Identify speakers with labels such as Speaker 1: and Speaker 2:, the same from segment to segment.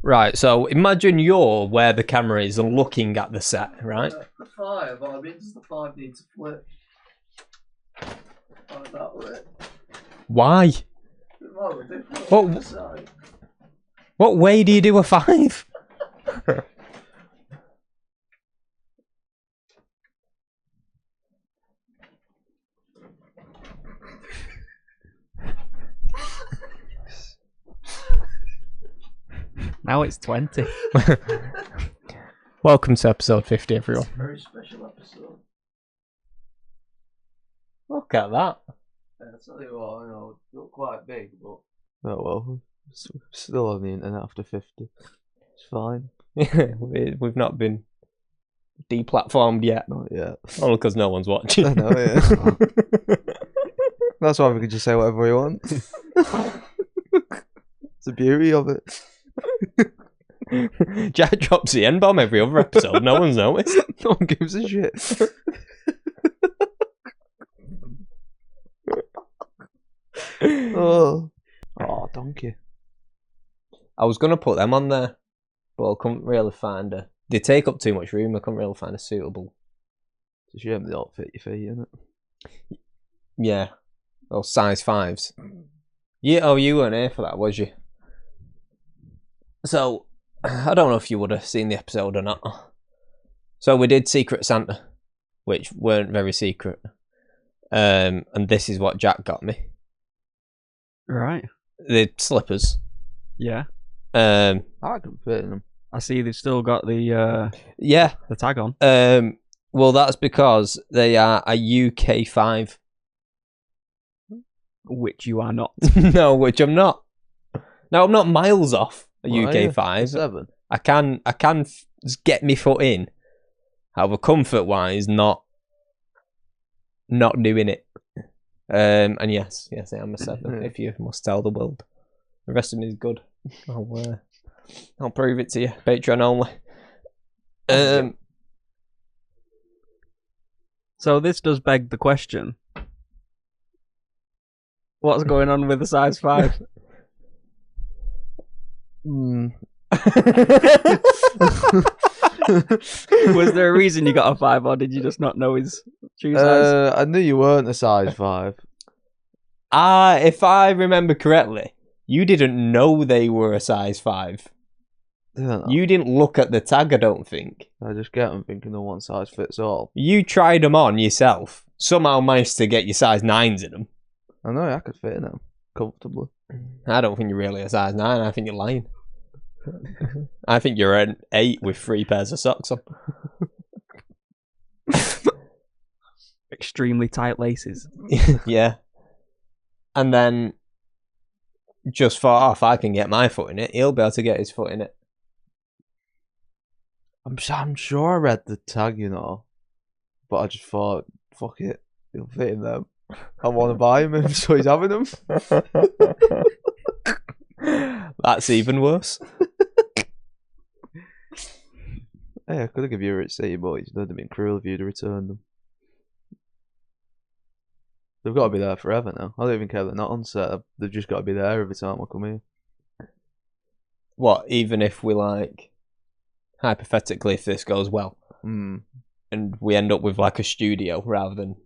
Speaker 1: Right, so imagine you're where the camera is and looking at the set, right?
Speaker 2: The 5, but I mean, does the 5 need to flip? Like that way.
Speaker 1: Why? What way do you do a 5?
Speaker 3: Now it's 20.
Speaker 1: Welcome to episode 50, everyone.
Speaker 2: It's a very special episode.
Speaker 1: Look at that.
Speaker 2: Yeah, I tell you what, I know, it's not quite big, but...
Speaker 4: Oh well, still on the internet after 50. It's fine.
Speaker 1: We've not been deplatformed yet.
Speaker 4: Not yet.
Speaker 1: Only because no one's watching.
Speaker 4: I know, yeah. That's why we can just say whatever we want. It's the beauty of it.
Speaker 1: Jack drops the N-bomb every other episode. No one's noticed.
Speaker 4: No one gives a shit. Oh, donkey.
Speaker 1: I was going to put them on there, but I couldn't really find a... They take up too much room. I couldn't really find a suitable...
Speaker 4: It's a shame they don't fit your feet, isn't it?
Speaker 1: Yeah. Those size 5s. Yeah, oh, you weren't here for that, was you? So, I don't know if you would have seen the episode or not. So we did Secret Santa, which weren't very secret. And this is what Jack got me.
Speaker 3: Right.
Speaker 1: The slippers.
Speaker 3: Yeah.
Speaker 4: I can fit in them.
Speaker 3: I see they've still got the
Speaker 1: Yeah.
Speaker 3: the tag on.
Speaker 1: Well, that's because they are a UK 5.
Speaker 3: Which you are not.
Speaker 1: No, which I'm not. No, I'm not miles off a
Speaker 4: What,
Speaker 1: UK 5.
Speaker 4: 7.
Speaker 1: I can get me foot in. However, comfort-wise, not doing it. And yes, I am a 7. If you must tell the world, the rest of me is good. I'll prove it to you. Patreon only.
Speaker 3: So this does beg the question: what's going on with the size 5? Was there a reason you got a 5, or did you just not know his shoe size?
Speaker 4: I knew you weren't a size 5.
Speaker 1: If I remember correctly, you didn't know they were a size 5. You didn't look at the tag, I don't think.
Speaker 4: I just get them thinking the one size fits all.
Speaker 1: You tried them on yourself. Somehow managed to get your size 9s in them.
Speaker 4: I know, I could fit in them comfortably.
Speaker 1: I don't think you're really a size 9. I think you're lying. I think you're an 8 with 3 pairs of socks on.
Speaker 3: Extremely tight laces.
Speaker 1: Yeah. And then just thought, if I can get my foot in it, he'll be able to get his foot in it.
Speaker 4: I'm sure I read the tag, you know, but I just thought, fuck it, he'll fit in them. I want to buy him, so he's having them.
Speaker 1: That's even worse.
Speaker 4: Hey, I could have given you a receipt, but it would have been cruel of you to return them. They've got to be there forever now. I don't even care they're not on set. They've just got to be there every time I come here.
Speaker 1: What, even if we hypothetically, if this goes well, and we end up with like a studio rather than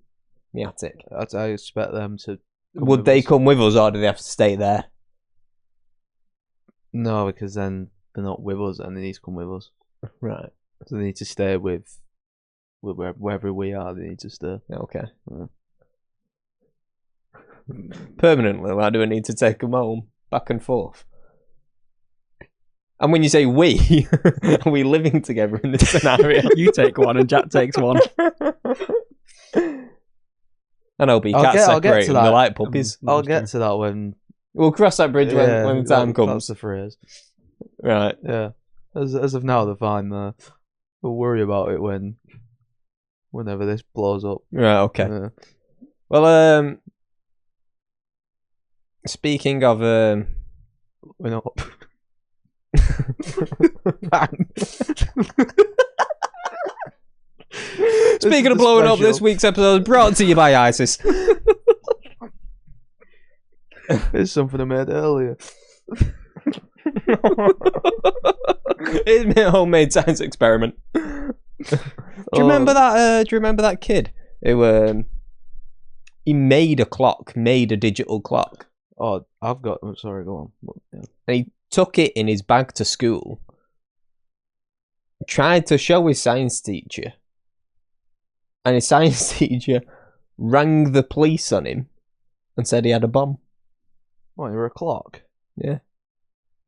Speaker 1: the attic,
Speaker 4: I expect them to.
Speaker 1: Would they come with us, or do they have to stay there?
Speaker 4: No, because then they're not with us, and they need to come with us.
Speaker 1: Right.
Speaker 4: So they need to stay with wherever we are. They need to stay.
Speaker 1: Okay.
Speaker 4: Yeah.
Speaker 1: Permanently, why do I need to take them home back and forth? And when you say we, are we living together in this scenario?
Speaker 3: You take one and Jack takes one.
Speaker 1: And I'll separate them. They're like puppies.
Speaker 4: I'll get to that when...
Speaker 1: We'll cross that bridge when the time comes.
Speaker 4: That's the phrase.
Speaker 1: Right.
Speaker 4: Yeah. As of now, they're fine there. We'll worry about it whenever this blows up.
Speaker 1: Right, okay.
Speaker 4: Yeah.
Speaker 1: Well, speaking of...
Speaker 4: We're not...
Speaker 1: Speaking of blowing up, this week's episode is brought to you by ISIS.
Speaker 4: It's something I made earlier.
Speaker 1: It's my homemade science experiment. Do you remember that? Do you remember that kid who he made a digital clock,
Speaker 4: Oh, I've got. Oh, sorry, go on. Yeah.
Speaker 1: and he took it in his bag to school. Tried to show his science teacher, and his science teacher rang the police on him and said he had a bomb.
Speaker 4: What, you're a clock?
Speaker 1: Yeah.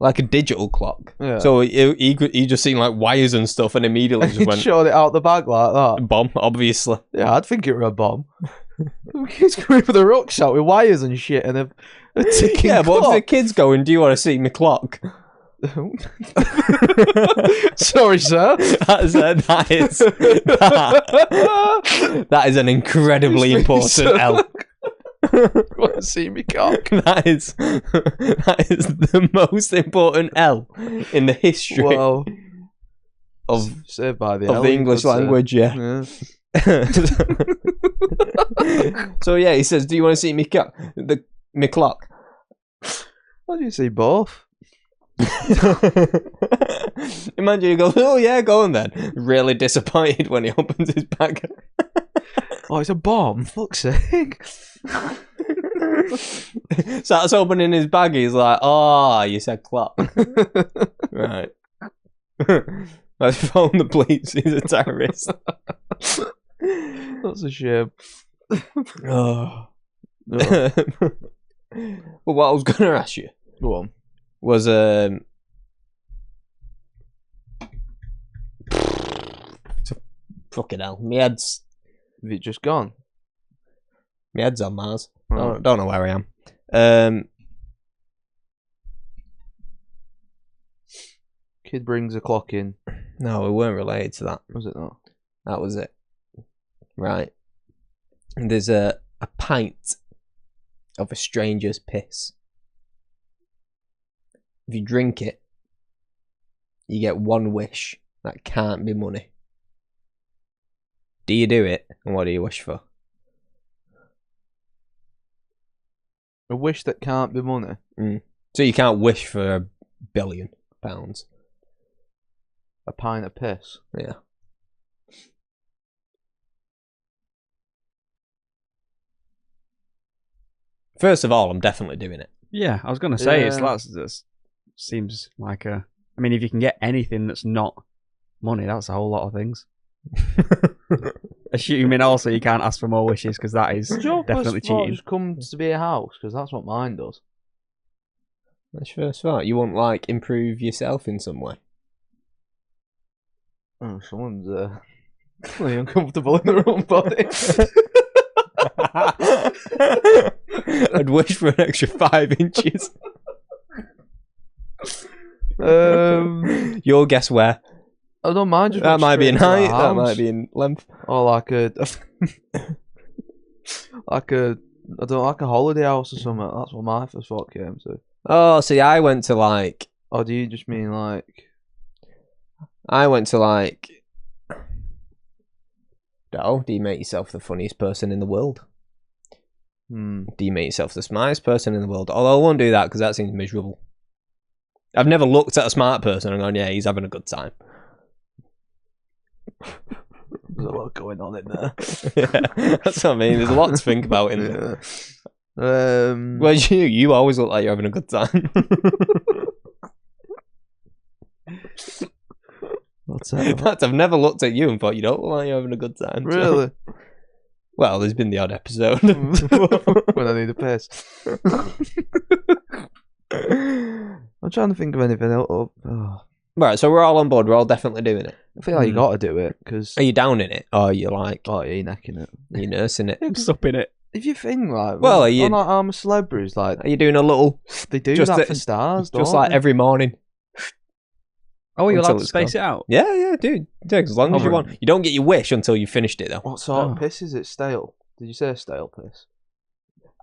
Speaker 1: Like a digital clock.
Speaker 4: Yeah.
Speaker 1: So he just seen like wires and stuff and immediately just
Speaker 4: He
Speaker 1: went,
Speaker 4: showed it out the bag like that.
Speaker 1: bomb, obviously.
Speaker 4: Yeah, I'd think it were a bomb. Kids coming with a rucksack with wires and shit and a ticking
Speaker 1: Yeah, but if the
Speaker 4: clock.
Speaker 1: kid's going, do you want to see my clock?
Speaker 4: Sorry, sir.
Speaker 1: That is an incredibly important L.
Speaker 4: Want to see me cock?
Speaker 1: That is the most important L in the history
Speaker 4: Well,
Speaker 1: of
Speaker 4: saved by the
Speaker 1: the
Speaker 4: L,
Speaker 1: English
Speaker 4: but,
Speaker 1: language, yeah. So yeah, he says, "Do you want to see me my clock?"
Speaker 4: Why do you say both?
Speaker 1: Imagine you go, "Oh yeah, go on then." Really disappointed when he opens his bag.
Speaker 4: Oh, it's a bomb. Fuck's sake.
Speaker 1: Starts opening his bag. He's like, "Oh, you said clock, right?" I phone the police. He's a terrorist.
Speaker 4: That's a shame.
Speaker 1: Oh.
Speaker 4: Oh,
Speaker 1: But what I was going to ask you
Speaker 4: go on.
Speaker 1: was fucking hell. My head's
Speaker 4: Have you just gone?
Speaker 1: on Mars.
Speaker 4: Oh.
Speaker 1: Don't know where I am.
Speaker 4: Kid brings a clock in.
Speaker 1: No, we weren't related to that.
Speaker 4: Was it not?
Speaker 1: That was it. Right. And there's a pint of a stranger's piss. If you drink it, you get one wish. That can't be money. Do you do it? And what do you wish for?
Speaker 4: A wish that can't be money.
Speaker 1: So you can't wish for £1 billion.
Speaker 4: A pint of piss.
Speaker 1: Yeah. First of all, I'm definitely doing it.
Speaker 3: Yeah, I was going to say
Speaker 4: Yeah.
Speaker 3: that seems like a. I mean, if you can get anything that's not money, that's a whole lot of things. Assuming also you can't ask for more wishes because that is
Speaker 4: Does your
Speaker 3: definitely
Speaker 4: passport
Speaker 3: cheating.
Speaker 4: just come to be a house? Because that's what mine does.
Speaker 1: That's first thought. You want like improve yourself in some way.
Speaker 4: Oh, someone's really uncomfortable in their own body.
Speaker 1: I'd wish for an extra 5 inches. Your guess where?
Speaker 4: I don't mind. Just
Speaker 1: That
Speaker 4: went
Speaker 1: might be in
Speaker 4: straight into
Speaker 1: height.
Speaker 4: a
Speaker 1: That might
Speaker 4: house.
Speaker 1: be in length.
Speaker 4: Or like a, like a, I don't know, like a holiday house or something. That's what my first thought came to.
Speaker 1: Oh, see, I went to like.
Speaker 4: Or do you just mean like?
Speaker 1: No, do you make yourself the funniest person in the world? Do you make yourself the smartest person in the world? Although I won't do that because that seems miserable. I've never looked at a smart person and gone, yeah, he's having a good time.
Speaker 4: There's a lot going on in there.
Speaker 1: Yeah, that's what I mean. There's a lot to think about in there.
Speaker 4: Yeah.
Speaker 1: Well, you always look like you're having a good time.
Speaker 4: What's
Speaker 1: In
Speaker 4: that?
Speaker 1: fact, I've never looked at you and thought you don't look like you're having a good time. so-
Speaker 4: Really?
Speaker 1: Well, there's been the odd episode.
Speaker 4: When I need a piss. I'm trying to think of anything else. Oh.
Speaker 1: Right, so we're all on board. We're all definitely doing it.
Speaker 4: I feel like you got to do it because.
Speaker 1: Are you down in it? Or are you like,
Speaker 4: Oh, yeah, you're necking it.
Speaker 1: are you nursing it?
Speaker 3: Supping it.
Speaker 4: If you think like,
Speaker 1: Well, are you-
Speaker 4: on like I'm a Celebrities, like
Speaker 1: Are you doing a little,
Speaker 4: they do
Speaker 1: just
Speaker 4: that
Speaker 1: the-
Speaker 4: for stars,
Speaker 1: just
Speaker 4: don't
Speaker 1: like
Speaker 4: they?
Speaker 1: every morning?
Speaker 3: Oh, you're
Speaker 1: Until
Speaker 3: allowed to
Speaker 1: it's
Speaker 3: space
Speaker 1: gone.
Speaker 3: it out.
Speaker 1: Yeah, dude. Yeah, as long as you
Speaker 3: Oh,
Speaker 1: want. You don't get your wish until you finished it, though.
Speaker 4: What sort
Speaker 3: Oh.
Speaker 4: of piss is it? Stale? Did you say stale piss?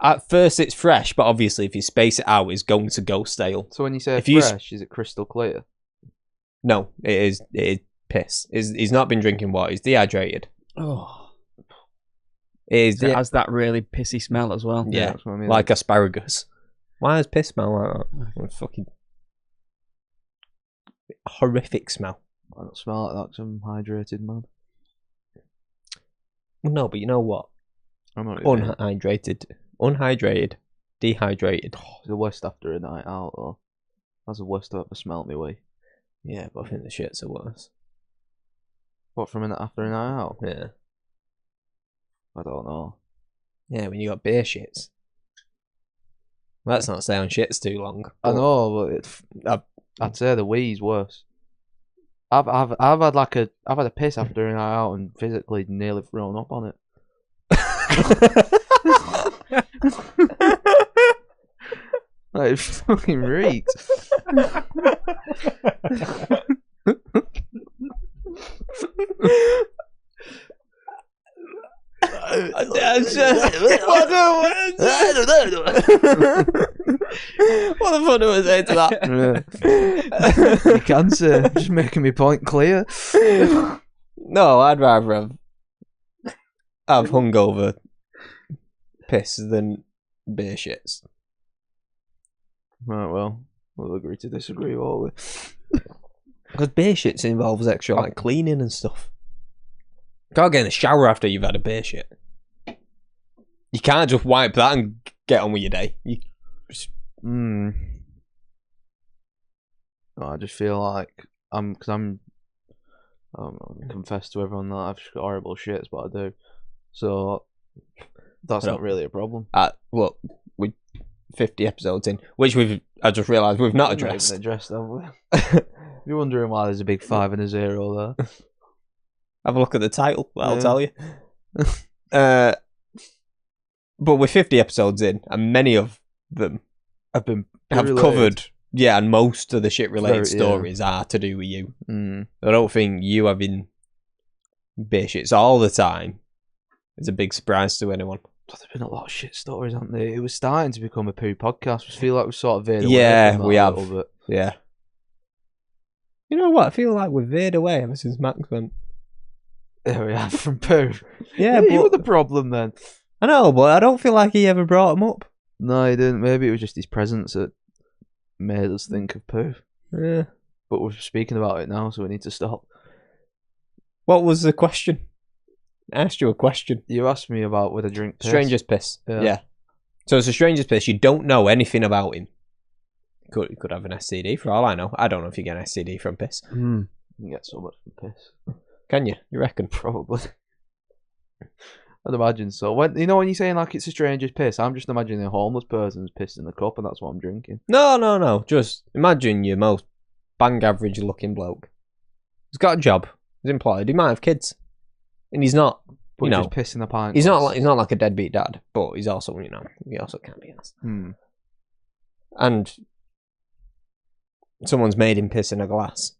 Speaker 1: At first, it's fresh, but obviously, if you space it out, it's going to go stale.
Speaker 4: So when you say
Speaker 1: If you
Speaker 4: fresh, is it crystal clear?
Speaker 1: No, it is piss. He's not been drinking water. He's dehydrated.
Speaker 3: Oh,
Speaker 1: It is
Speaker 3: it has that really pissy smell as well.
Speaker 1: Yeah,
Speaker 4: that's what I mean.
Speaker 1: like asparagus. Why does piss smell like that? It's fucking. horrific smell.
Speaker 4: I don't smell like that 'cause I'm hydrated, man.
Speaker 1: Well, no, but you know what?
Speaker 4: I'm not even
Speaker 1: Unhydrated, dehydrated.
Speaker 4: It's the worst after a night out, though. That's the worst I've ever smelled me way.
Speaker 1: Yeah, but I think the shits are worse.
Speaker 4: What, from after a night out?
Speaker 1: Yeah.
Speaker 4: I don't know.
Speaker 1: Yeah, when you got beer shits. Let's not stay on shits too long.
Speaker 4: I know, but I'd say the wee's worse. I've had a piss after a night out and physically nearly thrown up on it. Like, it fucking reeks.
Speaker 1: What the fuck do I say to that?
Speaker 4: You can say, just making my point clear.
Speaker 1: No, I'd rather have hungover piss than beer shits.
Speaker 4: Right, well, we'll agree to disagree, won't we?
Speaker 1: Because beer shits involves extra like cleaning and stuff. You can't get in the shower after you've had a beer shit. You can't just wipe that and get on with your day.
Speaker 4: No, I just feel like I don't confess to everyone that I've just got horrible shits, but I do. So that's not really a problem.
Speaker 1: Look, we 50 episodes in, which I just realised we've not addressed.
Speaker 4: Have we? You're wondering why there's a big 5 and a 0 there.
Speaker 1: Have a look at the title, that'll tell you. But we're 50 episodes in, and many of them have covered, and most of the shit-related stories are to do with you. I don't think you having beer shits all the time is a big surprise to anyone.
Speaker 4: There's been a lot of shit stories, haven't there? It was starting to become a poo podcast. I feel like we've sort of veered away from that
Speaker 1: we have.
Speaker 4: a little bit.
Speaker 1: Yeah. You know what? I feel like we've veered away ever since Max went.
Speaker 4: There we are, from poo.
Speaker 1: Yeah,
Speaker 4: you were the problem then.
Speaker 1: I know, but I don't feel like he ever brought him up.
Speaker 4: No, he didn't. Maybe it was just his presence that made us think of poo.
Speaker 1: Yeah.
Speaker 4: But we're speaking about it now, so we need to stop.
Speaker 1: What was the question? I asked you a question.
Speaker 4: You asked me about whether I drink piss.
Speaker 1: Stranger's piss.
Speaker 4: Yeah.
Speaker 1: So it's a stranger's piss. You don't know anything about him. You could have an STD for all I know. I don't know if you get an STD from piss.
Speaker 4: You can get so much from piss.
Speaker 1: Can you? You reckon?
Speaker 4: Probably. I'd imagine so. When you're saying like it's a stranger's piss, I'm just imagining a homeless person's pissed in the cup and that's what I'm drinking.
Speaker 1: No. Just imagine your most bang average looking bloke. He's got a job. He's employed. He might have kids. And he's not,
Speaker 4: But just pissing a pint.
Speaker 1: He's not like a deadbeat dad, but he's also, he also can be asked. And someone's made him piss in a glass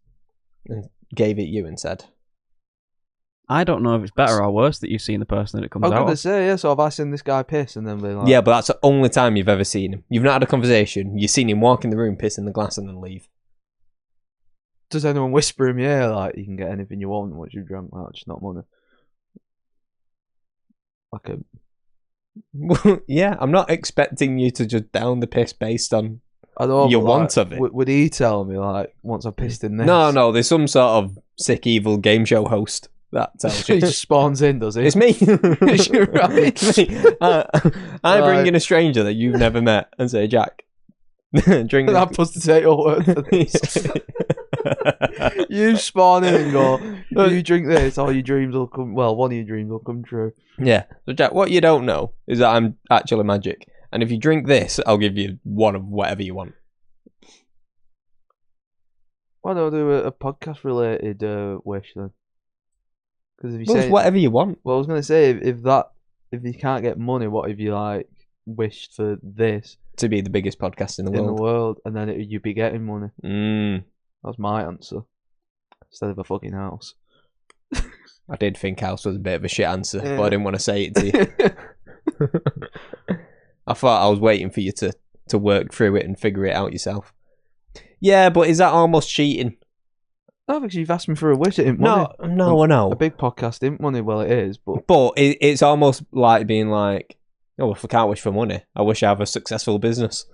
Speaker 1: and gave it you and said,
Speaker 3: I don't know if it's better or worse that you've seen the person that it comes
Speaker 4: I was
Speaker 3: out
Speaker 4: going to
Speaker 3: of.
Speaker 4: say, yeah, so have I seen this guy piss and then be like...
Speaker 1: Yeah, but that's the only time you've ever seen him. You've not had a conversation. You've seen him walk in the room, piss in the glass and then leave.
Speaker 4: Does anyone whisper him, yeah, like, you can get anything you want once you've drunk that, just not money? Like a...
Speaker 1: Yeah, I'm not expecting you to just down the piss based on
Speaker 4: your
Speaker 1: want of it.
Speaker 4: Would he tell me, like, once I pissed in this?
Speaker 1: No, there's some sort of sick, evil game show host that tells you.
Speaker 4: He just spawns in, does he?
Speaker 1: It's me.
Speaker 4: You're right.
Speaker 1: It's me. I bring in a stranger that you've never met and say, Jack, drink
Speaker 4: that potato work for this. You spawn in and go, you drink this, all your dreams will come... Well, one of your dreams will come true.
Speaker 1: Yeah. So, Jack, what you don't know is that I'm actually magic. And if you drink this, I'll give you one of whatever you want.
Speaker 4: Why don't I do a podcast-related wish, then? Because if you
Speaker 1: Well,
Speaker 4: say...
Speaker 1: it's whatever you want.
Speaker 4: Well, I was going to say, if you can't get money, what if you, like, wished for this?
Speaker 1: To be the biggest podcast in the world.
Speaker 4: And then you'd be getting money. That's my answer. Instead of a fucking house.
Speaker 1: I did think house was a bit of a shit answer, but I didn't want to say it to you. I thought I was waiting for you to work through it and figure it out yourself. Yeah, but is that almost cheating?
Speaker 4: No, because you've asked me for a wish, it ain't money.
Speaker 1: No, I know.
Speaker 4: A big podcast ain't money, well it is, but
Speaker 1: it's almost like being like, oh, if I can't wish for money, I wish I have a successful business.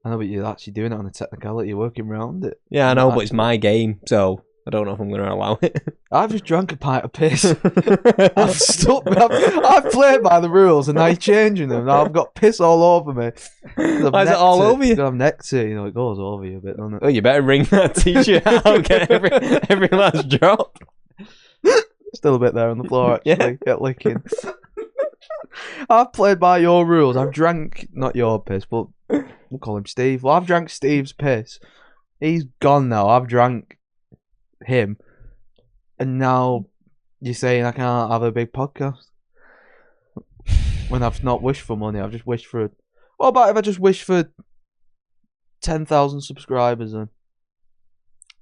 Speaker 4: I know, but you're actually doing it on a technicality. You're working around it.
Speaker 1: Yeah, I know,
Speaker 4: Not
Speaker 1: but it's my game, so I don't know if I'm going to allow it.
Speaker 4: I've just drank a pint of piss. I've played by the rules and now you're changing them. Now I've got piss all over me.
Speaker 1: Why is it all over you?
Speaker 4: I'm necked it, it goes over you a bit, doesn't it?
Speaker 1: Oh, you better wring that t-shirt out, get every last drop.
Speaker 4: Still a bit there on the floor, actually.
Speaker 1: Yeah.
Speaker 4: Get licking. I've played by your rules. I've drank, not your piss, but we'll call him Steve. Well, I've drank Steve's piss. He's gone now. I've drank him. And now you're saying I can't have a big podcast? When I've not wished for money, I've just wished for... What about if I just wish for 10,000 subscribers then?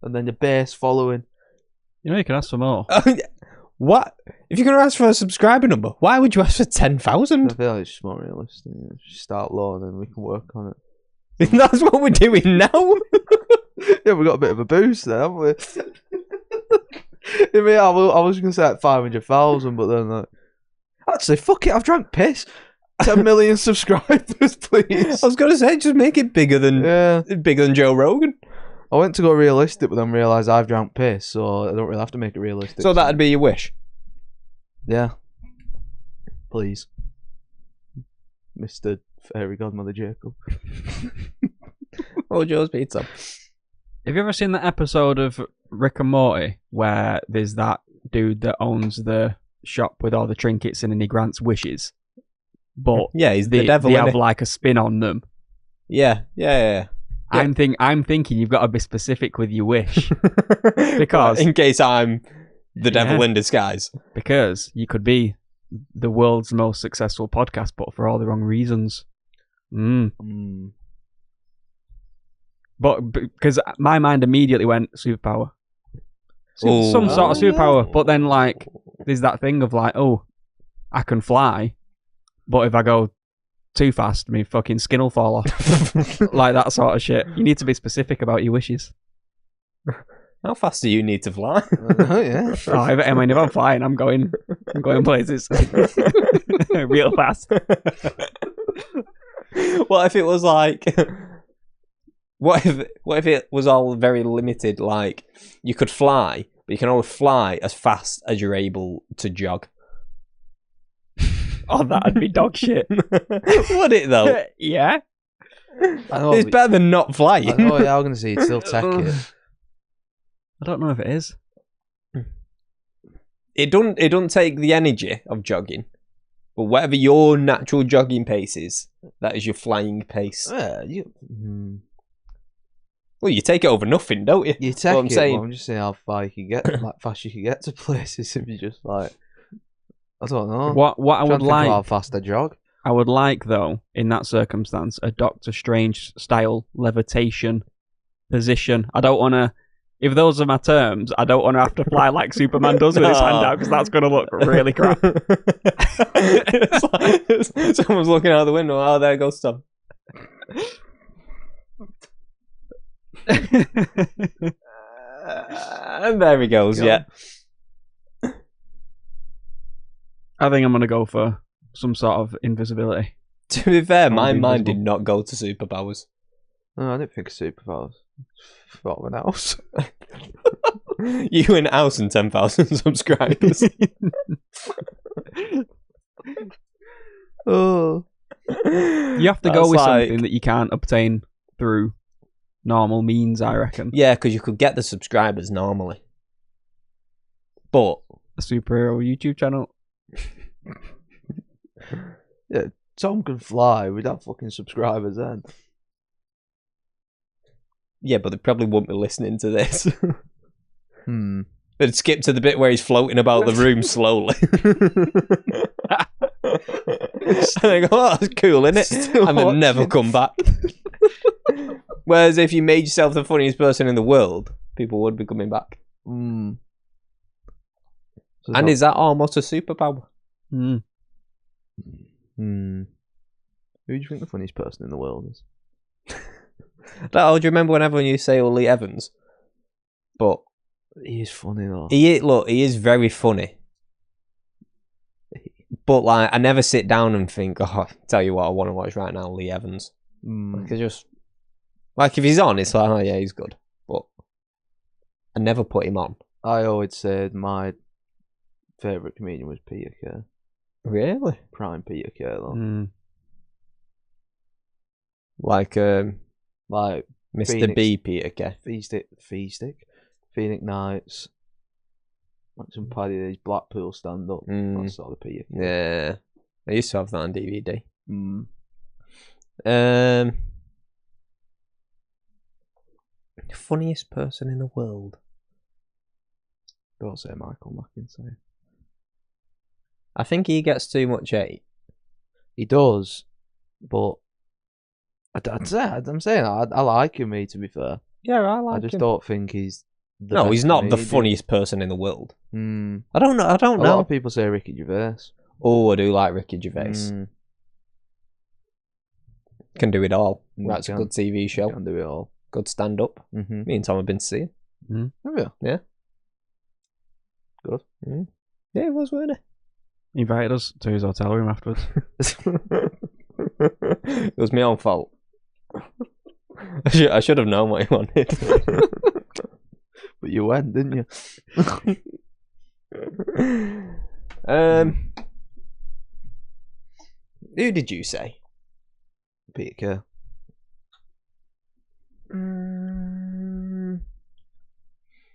Speaker 4: And then your base following?
Speaker 3: You know, you can ask for more.
Speaker 1: What? If you're going to ask for a subscriber number, why would you ask for 10,000?
Speaker 4: I feel like it's just more realistic. Just start low and then we can work on it.
Speaker 1: That's what we're doing now.
Speaker 4: Yeah, we got a bit of a boost there, haven't we? I mean, I was going to say like 500,000, but then like... Actually, fuck it, I've drank piss. 10 million subscribers, please.
Speaker 1: I was going to say, just make it bigger than Joe Rogan.
Speaker 4: I went to go realistic, but then realised I've drank piss, so I don't really have to make it realistic.
Speaker 1: So that'd be your wish?
Speaker 4: Yeah. Please. Mr. Fairy Godmother Jacob.
Speaker 1: Oh, Joe's pizza.
Speaker 3: Have you ever seen that episode of Rick and Morty where there's that dude that owns the shop with all the trinkets in and he grants wishes? But
Speaker 1: yeah, he's the devil.
Speaker 3: They have like a spin on them.
Speaker 1: Yeah.
Speaker 3: I'm thinking you've got to be specific with your wish. Because
Speaker 1: in case I'm the devil in disguise.
Speaker 3: Because you could be the world's most successful podcast, but for all the wrong reasons. But because my mind immediately went superpower. Some sort of superpower. But then like there's that thing of like, oh, I can fly, but if I go too fast, my fucking skin will fall off. Like that sort of shit. You need to be specific about your wishes.
Speaker 1: How fast do you need to fly?
Speaker 4: Oh, yeah.
Speaker 3: I mean, if I'm flying, I'm going places real fast.
Speaker 1: What if it was like... What if it was all very limited, like you could fly, but you can only fly as fast as you're able to jog?
Speaker 3: Oh, that'd be dog shit.
Speaker 1: Would it though?
Speaker 3: Yeah.
Speaker 4: I know,
Speaker 1: it's better than not flying.
Speaker 4: I know, yeah, I'm going to say you'd still take it.
Speaker 3: I don't know if it is.
Speaker 1: It don't take the energy of jogging, but whatever your natural jogging pace is, that is your flying pace.
Speaker 4: Yeah,
Speaker 1: Well, you take it over nothing, don't you?
Speaker 4: You take
Speaker 1: I'm
Speaker 4: it,
Speaker 1: saying.
Speaker 4: but I'm just saying how far you can get, like fast you can get to places if you just like, I don't know.
Speaker 3: What I would like,
Speaker 4: how fast I jog.
Speaker 3: I would like though, in that circumstance, a Doctor Strange style levitation position. I don't want to. If those are my terms, I don't want to have to fly like Superman does with his hand out because that's going to look really crap.
Speaker 1: It's like, someone's looking out the window. Oh, there goes Tom. And there he goes. Yeah.
Speaker 3: I think I'm going to go for some sort of invisibility.
Speaker 1: To be fair, my mind did not go to superpowers.
Speaker 4: No, I didn't think of superpowers. Thought of an house.
Speaker 1: You in a house and 10,000 subscribers.
Speaker 4: Oh.
Speaker 3: You have to go with something that you can't obtain through normal means, I reckon.
Speaker 1: Yeah, because you could get the subscribers normally. But
Speaker 3: a superhero YouTube channel.
Speaker 4: Yeah, Tom can fly. We'd have fucking subscribers then.
Speaker 1: Yeah, but they probably wouldn't be listening to this. They'd skip to the bit where he's floating about the room slowly. And they go, oh, that's cool, isn't it? And then never come back. Whereas if you made yourself the funniest person in the world, people would be coming back.
Speaker 4: So
Speaker 1: and is that almost a superpower?
Speaker 4: Who do you think the funniest person in the world is?
Speaker 1: Do you remember when everyone used to say Lee Evans? But
Speaker 4: he is funny though.
Speaker 1: He is very funny. But like, I never sit down and think, oh, tell you what, I want to watch right now, Lee Evans. Like, Like if he's on, it's like, oh yeah, he's good. But I never put him on.
Speaker 4: I always said my favourite comedian was Peter Kay.
Speaker 1: Really?
Speaker 4: Prime Peter Kay, though.
Speaker 1: Like
Speaker 4: Like
Speaker 1: Mr.
Speaker 4: Phoenix-
Speaker 1: B. Peter Kay.
Speaker 4: Phoenix Nights. Like some Paddy Day's Blackpool stand up. That's sort of Peter Kay.
Speaker 1: Yeah, I used to have that on DVD. Funniest person in the world.
Speaker 4: Don't say Michael Mackinsey.
Speaker 1: I think he gets too much hate.
Speaker 4: He does, but I'm saying I like him, to be fair.
Speaker 1: Yeah, I like
Speaker 4: I just
Speaker 1: him.
Speaker 4: don't think he's the
Speaker 1: No,
Speaker 4: best
Speaker 1: he's not the
Speaker 4: comedian.
Speaker 1: funniest person in the world. I don't know.
Speaker 4: A lot of people say Ricky Gervais.
Speaker 1: Oh, I do like Ricky Gervais. Can do it all. Writes a good TV show.
Speaker 4: Can do it all.
Speaker 1: Good stand up. Me and Tom have been to see him.
Speaker 4: Oh yeah.
Speaker 1: Yeah.
Speaker 4: Good.
Speaker 1: Yeah, it was, weren't it?
Speaker 3: He invited us to his hotel room afterwards.
Speaker 1: It was my own fault. I should have known what he wanted.
Speaker 4: But you went, didn't you?
Speaker 1: Who did you say?
Speaker 4: Peter Kay.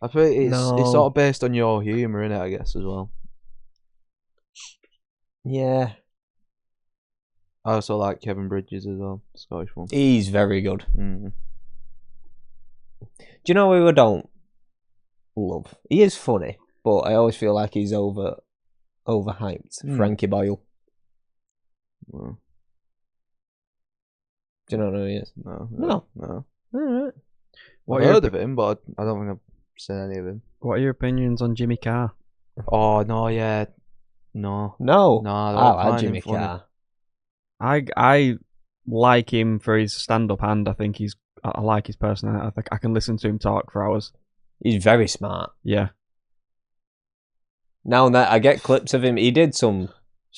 Speaker 4: I think it's sort of based on your humour, innit, I guess, as well.
Speaker 1: Yeah.
Speaker 4: I also like Kevin Bridges as well, Scottish one.
Speaker 1: He's very good. Do you know who I don't love? He is funny, but I always feel like he's overhyped. Frankie Boyle.
Speaker 4: Well,
Speaker 1: do you know who he is?
Speaker 4: No.
Speaker 1: Alright.
Speaker 4: I've heard of him, but I don't think I've seen any of him.
Speaker 3: What are your opinions on Jimmy Carr?
Speaker 4: Oh, no, yeah. No.
Speaker 1: No.
Speaker 4: I
Speaker 1: I like
Speaker 4: find
Speaker 1: Jimmy
Speaker 4: him funny.
Speaker 1: Carr.
Speaker 3: I like him for his stand-up, and I think I like his personality. I think I can listen to him talk for hours.
Speaker 1: He's very smart.
Speaker 3: Yeah.
Speaker 1: Now and then I get clips of him. He did some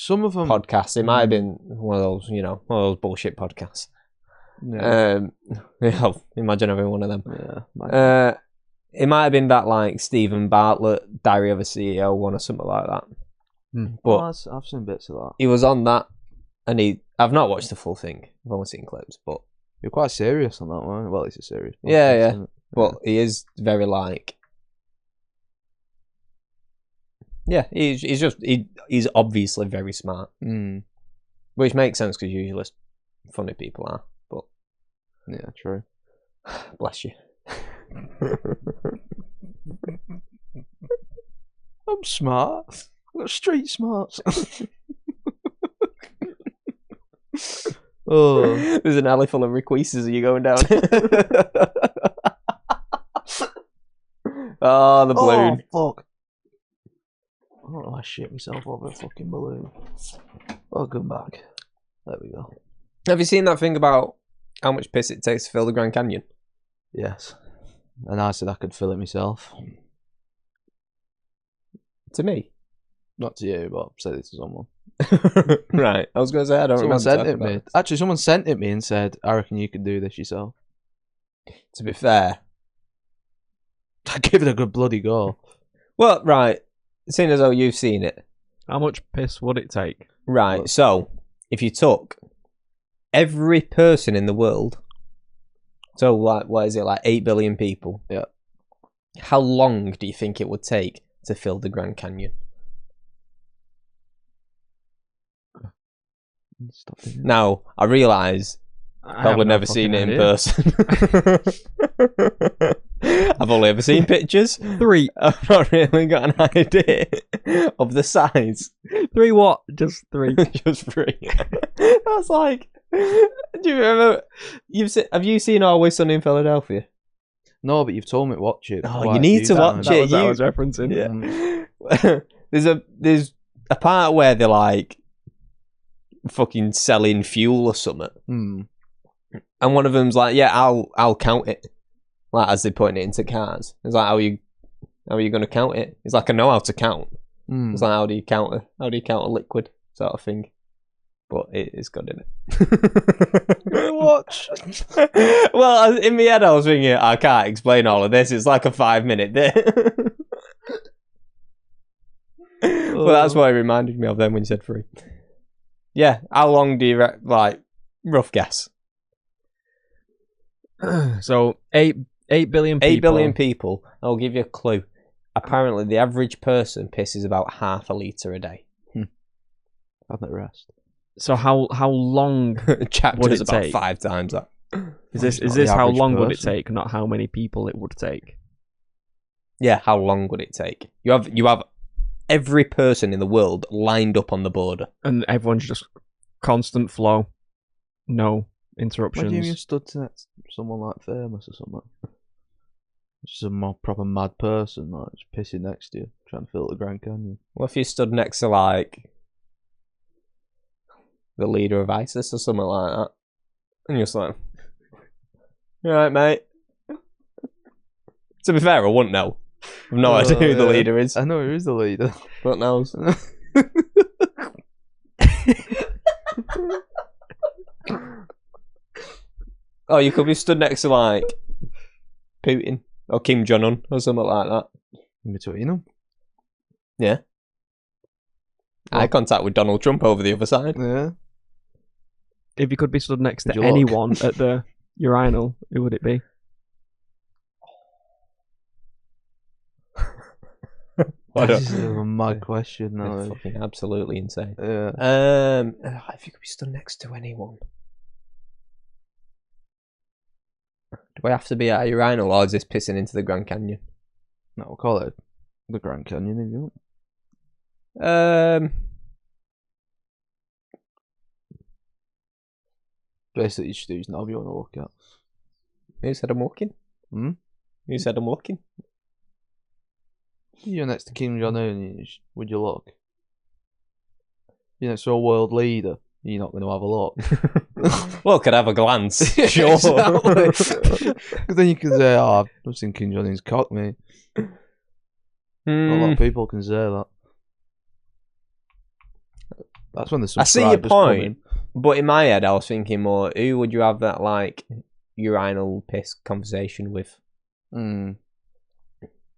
Speaker 4: of them
Speaker 1: podcasts. It might have been one of those, one of those bullshit podcasts.
Speaker 4: Yeah.
Speaker 1: Imagine having one of them.
Speaker 4: Yeah.
Speaker 1: It might have been that like Stephen Bartlett Diary of a CEO one or something like that. But
Speaker 4: I've seen bits of that.
Speaker 1: he was on that, and I've not watched the full thing. I've only seen clips, but
Speaker 4: You're quite serious on that one. Well, it's a serious podcast,
Speaker 1: yeah.
Speaker 4: isn't it?
Speaker 1: But he is very like, he's obviously very smart, which makes sense because usually funny people are. But
Speaker 4: yeah, true.
Speaker 1: bless you.
Speaker 4: I'm smart. I've got street smarts. Oh,
Speaker 1: There's an alley full of requests. Are you going down? Oh, the balloon.
Speaker 4: Oh, fuck. I don't know, I shit myself over a fucking balloon. Welcome back. There we go.
Speaker 1: Have you seen that thing about how much piss it takes to fill the Grand Canyon?
Speaker 4: Yes. And I said I could fill it myself.
Speaker 1: To me.
Speaker 4: Not to you, but I've said it to someone.
Speaker 1: Right. I was going to say, I don't
Speaker 4: Someone
Speaker 1: remember.
Speaker 4: sent
Speaker 1: talking
Speaker 4: it me.
Speaker 1: about
Speaker 4: Actually, someone sent it me and said, I reckon you could do this yourself.
Speaker 1: To be fair.
Speaker 4: I give it a good bloody go.
Speaker 1: Well, right. Seeing as though you've seen it.
Speaker 3: How much piss would it take?
Speaker 1: Right.
Speaker 4: Look.
Speaker 1: So, if you took every person in the world, so like, what is it, like 8 billion people?
Speaker 4: Yeah.
Speaker 1: How long do you think it would take to fill the Grand Canyon?
Speaker 4: Stop it.
Speaker 1: Now, I realise probably never seen it in person. I've only ever seen pictures.
Speaker 3: 3.
Speaker 1: I've not really got an idea of the size.
Speaker 3: 3 what? Just 3.
Speaker 1: Just 3. I was like, do you remember? Have you seen Always Sunny in Philadelphia?
Speaker 4: No, but you've told me to watch it.
Speaker 1: Oh,
Speaker 4: quite
Speaker 1: you
Speaker 4: a
Speaker 1: need
Speaker 4: few
Speaker 1: to watch
Speaker 4: times.
Speaker 1: it.
Speaker 3: That was referencing.
Speaker 1: Yeah. There's a part where they're like fucking selling fuel or something, and one of them's like, "Yeah, I'll count it." Like as they're putting it into cars, it's like, "How are you going to count it?" He's like, "I know how to count." It's like, "How do you count a liquid sort of thing?" But it is good, isn't it?
Speaker 4: Watch.
Speaker 1: Well, in my head, I was thinking, I can't explain all of this. It's like a 5-minute bit. Well, that's what it reminded me of then when you said 3. Yeah, how long do you like? Rough guess.
Speaker 3: So 8 billion people.
Speaker 1: 8 billion people. I'll give you a clue. Apparently, the average person pisses about half a litre a day.
Speaker 4: Have the rest.
Speaker 3: So how long
Speaker 1: Chapter
Speaker 3: would
Speaker 1: is
Speaker 3: it
Speaker 1: about
Speaker 3: take?
Speaker 1: 5 times that.
Speaker 3: Is this
Speaker 4: not the
Speaker 3: how
Speaker 4: average
Speaker 3: long would it
Speaker 4: person.
Speaker 3: take, not how many people it would take?
Speaker 1: Yeah, how long would it take? You have every person in the world lined up on the border.
Speaker 3: And everyone's just constant flow, no interruptions.
Speaker 4: Imagine you stood next to someone like famous or something. Just a more proper mad person, like just pissing next to you, trying to fill the Grand Canyon.
Speaker 1: What if you stood next to like the leader of ISIS or something like that, and you're just like, "You all right, mate?" To be fair, I wouldn't know. I've no idea who the leader is.
Speaker 4: I know who is the leader.
Speaker 1: What knows? Oh, you could be stood next to like Putin or Kim Jong-un or something like that.
Speaker 4: In between them.
Speaker 1: Yeah. Eye contact with Donald Trump over the other side.
Speaker 4: Yeah.
Speaker 3: If you could be stood next
Speaker 4: Would
Speaker 3: to
Speaker 4: you look?
Speaker 3: anyone at the urinal, who would it be?
Speaker 4: This is a mad question now.
Speaker 1: It's fucking absolutely insane.
Speaker 4: Yeah.
Speaker 1: If you could be stood next to anyone, do I have to be at a urinal or is this pissing into the Grand Canyon?
Speaker 4: No, we'll call it the Grand Canyon if you want. Basically, you should use knob you want to look at.
Speaker 1: Who said I'm looking?
Speaker 4: Hmm?
Speaker 1: Who said I'm looking?
Speaker 4: You're next to Kim Jong-un, would you look? You're next to a world leader, you're not going to have a look.
Speaker 1: Well, could have a glance. Sure.
Speaker 4: Because then you can say, oh, I've seen Kim Jong-un's cock, mate. A lot of people can say that. That's when the
Speaker 1: I see your
Speaker 4: subscribers come
Speaker 1: point,
Speaker 4: in.
Speaker 1: but in my head, I was thinking more, who would you have that, like, urinal piss conversation with?
Speaker 4: Mm.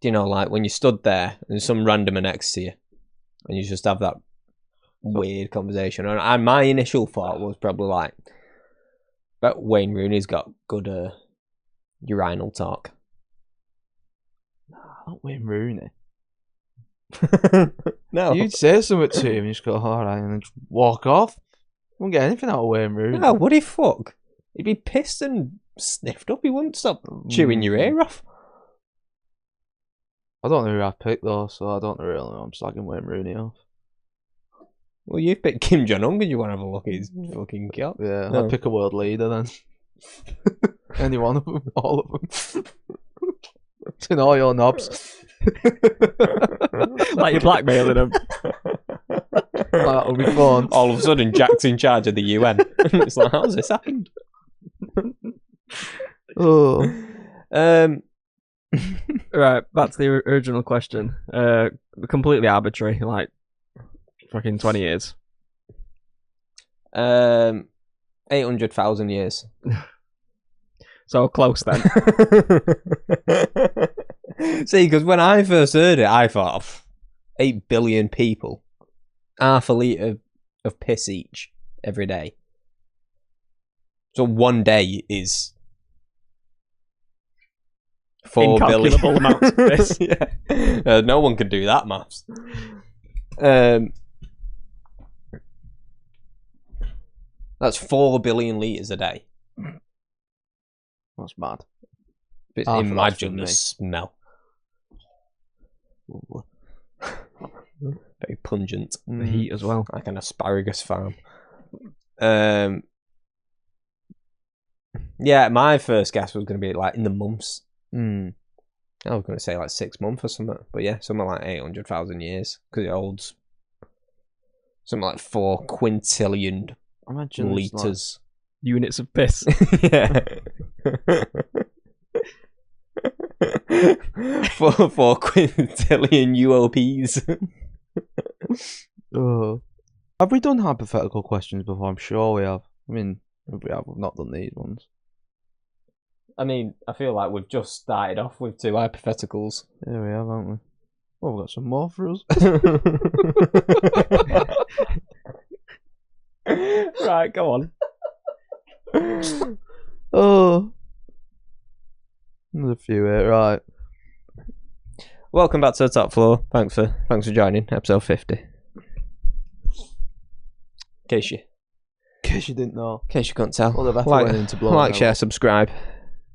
Speaker 1: You know, like, when you stood there and some randomer next to you, and you just have that weird conversation. And my initial thought was probably like, but Wayne Rooney's got good urinal talk.
Speaker 4: Not Wayne Rooney.
Speaker 1: No.
Speaker 4: You'd say something to him and just go, alright, and then just walk off. You won't get anything out of Wayne Rooney.
Speaker 1: No, would he fuck? He'd be pissed and sniffed up. He wouldn't stop chewing your ear off.
Speaker 4: I don't know who I picked though, so I don't really know. I'm slagging Wayne Rooney off.
Speaker 1: Well, you picked Kim Jong-un because you want to have a look at his fucking cock.
Speaker 4: Yeah,
Speaker 1: No.
Speaker 4: I'd pick a world leader then. Any one of them, all of them. It's in all your knobs.
Speaker 3: Like you're blackmailing him.
Speaker 4: That'll be fun.
Speaker 1: All of a sudden, Jack's in charge of the UN. It's like, how's this happened?
Speaker 4: Oh.
Speaker 3: Right, back to the original question. Completely arbitrary, like fucking 20 years.
Speaker 1: 800,000 years.
Speaker 3: So close then.
Speaker 1: See, because when I first heard it, I thought, 8 billion people, half a litre of piss each every day. So one day is 4 billion.
Speaker 3: Incalculable amounts of piss.
Speaker 1: Yeah. No one can do that maths. That's 4 billion litres a day.
Speaker 4: That's mad.
Speaker 1: But
Speaker 4: Half of that's
Speaker 1: imagine
Speaker 4: from
Speaker 1: the
Speaker 4: me.
Speaker 1: smell. Very pungent.
Speaker 3: The heat as well.
Speaker 1: Like an asparagus farm. Yeah, my first guess was going to be like in the months.
Speaker 4: Mm.
Speaker 1: I was going to say like 6 months or something. But yeah, something like 800,000 years. Because it holds something like 4 quintillion
Speaker 4: Imagine it's like-
Speaker 1: litres.
Speaker 3: Units of piss.
Speaker 1: Yeah. 4 quintillion UOPs.
Speaker 4: Oh. Have we done hypothetical questions before? I'm sure we have. I mean, if we have, we've not done these ones.
Speaker 1: I mean, I feel like we've just started off with 2 hypotheticals.
Speaker 4: Yeah, we have, haven't we? Well, we've got some more for us.
Speaker 1: Right, go on.
Speaker 4: Oh. There's a few here, right.
Speaker 1: Welcome back to the top floor. Thanks for joining episode 50. In case you
Speaker 4: didn't know.
Speaker 1: In case you couldn't tell.
Speaker 4: Well, they've had to went into blow
Speaker 1: like,
Speaker 4: now.
Speaker 1: share, subscribe.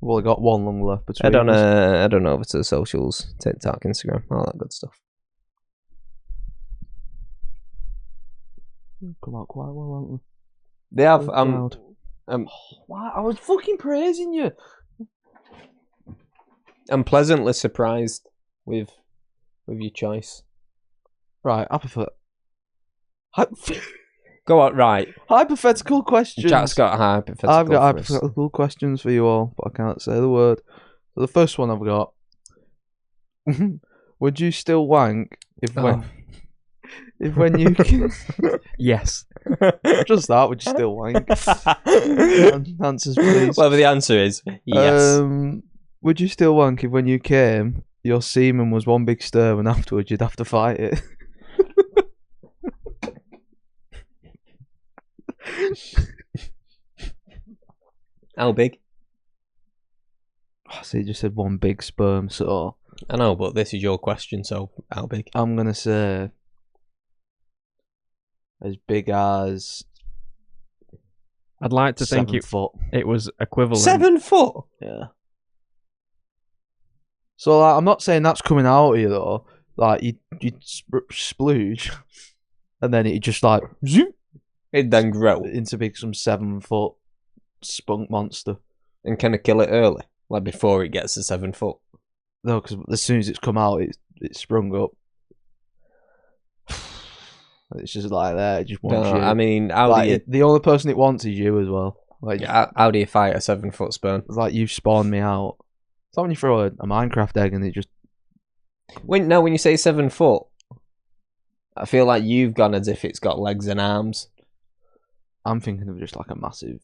Speaker 4: We've only got one long left between
Speaker 1: Head
Speaker 4: us.
Speaker 1: on over to the socials, TikTok, Instagram, all that good stuff.
Speaker 4: Come out quite well, haven't we?
Speaker 1: They have.
Speaker 4: Why? I was fucking praising you.
Speaker 1: I'm pleasantly surprised with your choice.
Speaker 4: Right,
Speaker 1: Go on, right.
Speaker 4: hypothetical questions.
Speaker 1: Jack's got a hypothetical.
Speaker 4: I've got
Speaker 1: for us.
Speaker 4: hypothetical questions for you all, but I can't say the word. So the first one I've got: would you still wank if when you
Speaker 3: Yes.
Speaker 4: just that? Would you still wank? Answers, please.
Speaker 1: Well, the answer is yes.
Speaker 4: Would you still wank if when you came, your semen was one big stir, and afterwards you'd have to fight it?
Speaker 1: How big?
Speaker 4: So you just said one big sperm, so
Speaker 1: I know, but this is your question, so how big?
Speaker 4: I'm gonna say as big as
Speaker 3: I'd like to think
Speaker 4: 7 foot.
Speaker 3: it was equivalent.
Speaker 1: 7 foot?
Speaker 4: Yeah. So like, I'm not saying that's coming out of you though. Like you'd splooge, and then it just like zoom
Speaker 1: It'd then grow.
Speaker 4: into big some 7 foot spunk monster.
Speaker 1: And can I kill it early? Like before it gets to 7 foot?
Speaker 4: No, because as soon as it's come out, it sprung up. It's just like that. It just wants
Speaker 1: No,
Speaker 4: you.
Speaker 1: I mean, how
Speaker 4: Like,
Speaker 1: do you...
Speaker 4: the only person it wants is you as well. Like,
Speaker 1: How do you fight a 7 foot sperm?
Speaker 4: it's like you spawned me out. It's like when you throw a Minecraft egg and it just.
Speaker 1: When you say 7 foot, I feel like you've gone as if it's got legs and arms.
Speaker 4: I'm thinking of just like a massive.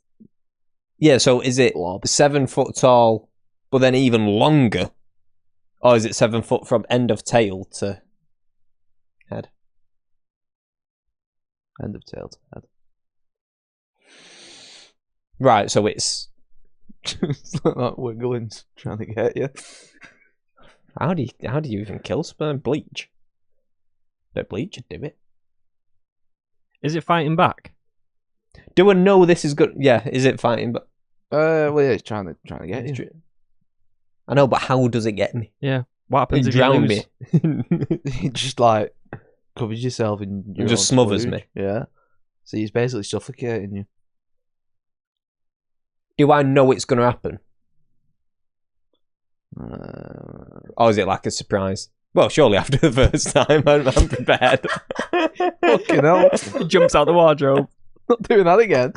Speaker 1: Yeah, so is it
Speaker 4: blob.
Speaker 1: 7 foot tall, but then even longer? Or is it 7 foot from end of tail to head?
Speaker 4: End of tail to head.
Speaker 1: Right, so it's...
Speaker 4: It's like that wiggling, trying to get you.
Speaker 1: How do you even kill sperm? Bleach? Don't bleach would do it.
Speaker 3: Is it fighting back?
Speaker 1: Do I know this is good? Yeah, is it fighting? But
Speaker 4: Well, yeah, it's trying to get you.
Speaker 1: I know, but how does it get me?
Speaker 3: Yeah. What happens
Speaker 1: It
Speaker 3: if you
Speaker 1: drown
Speaker 3: lose?
Speaker 1: me.
Speaker 4: It just like covers yourself in your
Speaker 1: Just
Speaker 4: own
Speaker 1: smothers
Speaker 4: splooge.
Speaker 1: me.
Speaker 4: Yeah. So he's basically suffocating you.
Speaker 1: Do I know it's going to happen? Or is it like a surprise? Well, surely after the first time, I'm prepared.
Speaker 4: Fucking hell.
Speaker 3: He jumps out the wardrobe.
Speaker 4: Not doing that again.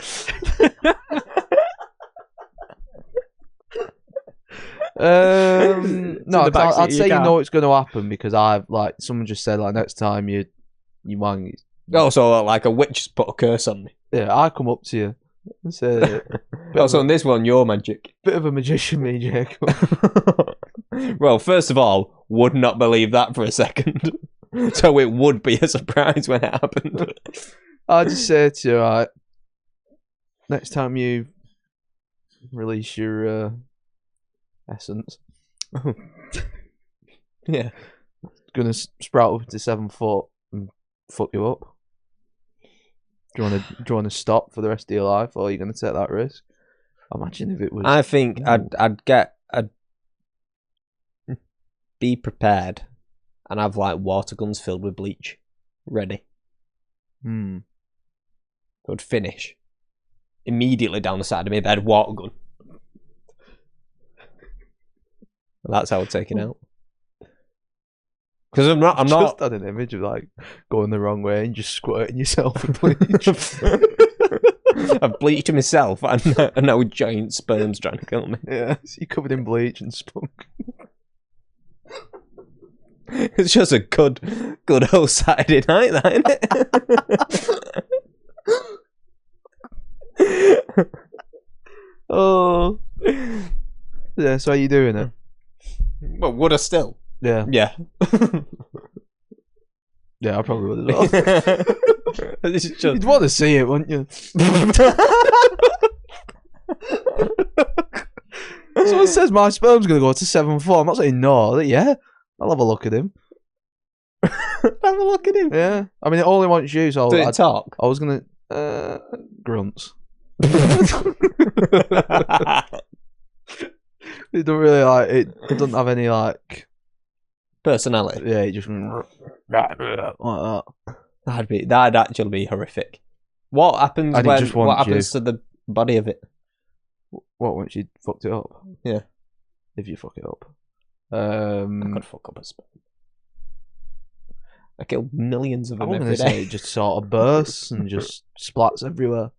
Speaker 4: No,
Speaker 3: the backseat
Speaker 4: I'd
Speaker 3: of
Speaker 4: say
Speaker 3: your
Speaker 4: you
Speaker 3: car.
Speaker 4: know it's going to happen because I've like someone just said like next time you wang.
Speaker 1: Oh, so like a witch has put a curse on me.
Speaker 4: Yeah, I come up to you and say,
Speaker 1: Oh, so on this one, you're magic.
Speaker 4: bit of a magician, me, Jacob.
Speaker 1: Well, first of all, would not believe that for a second. So it would be a surprise when it happened.
Speaker 4: I just say to you, right, next time you release your essence,
Speaker 1: Yeah.
Speaker 4: gonna sprout up to 7 foot and fuck you up. Do you want to stop for the rest of your life, or are you gonna take that risk? Imagine if it was.
Speaker 1: I think I'd be prepared and have like water guns filled with bleach ready. I'd finish immediately down the side of my bed, water gun. And that's how I'd take it out. Because I'm not.
Speaker 4: Just had an image of like going the wrong way and just squirting yourself with bleach.
Speaker 1: I've bleached myself and now giant sperms trying to kill me.
Speaker 4: Yeah, so you're covered in bleach and spunk.
Speaker 1: It's just a good old Saturday night, that, isn't it?
Speaker 4: Oh. Yeah, so are you doing it?
Speaker 1: Well, would I still?
Speaker 4: Yeah.
Speaker 1: Yeah.
Speaker 4: Yeah, I probably would as well.
Speaker 1: It's just...
Speaker 4: You'd want to see it, wouldn't you? Someone says my sperm's going to go to 7-4. I'm not saying no. Yeah, I'll have a look at him.
Speaker 1: Have a look at him.
Speaker 4: Yeah. I mean, it only wants you, so
Speaker 1: Did it talk?
Speaker 4: I was going to... grunts. It don't really like... It doesn't have any, like...
Speaker 1: Personality.
Speaker 4: Yeah, it just... like that.
Speaker 1: That'd actually be horrific. What happens
Speaker 4: And it
Speaker 1: when...
Speaker 4: just
Speaker 1: What
Speaker 4: wants
Speaker 1: happens to the body of it?
Speaker 4: What, once you fucked it up?
Speaker 1: Yeah.
Speaker 4: If you fuck it up.
Speaker 1: I could fuck up a sperm. I kill millions of
Speaker 4: I
Speaker 1: them
Speaker 4: was
Speaker 1: every
Speaker 4: going to say
Speaker 1: day.
Speaker 4: it just sort of bursts and just splats everywhere.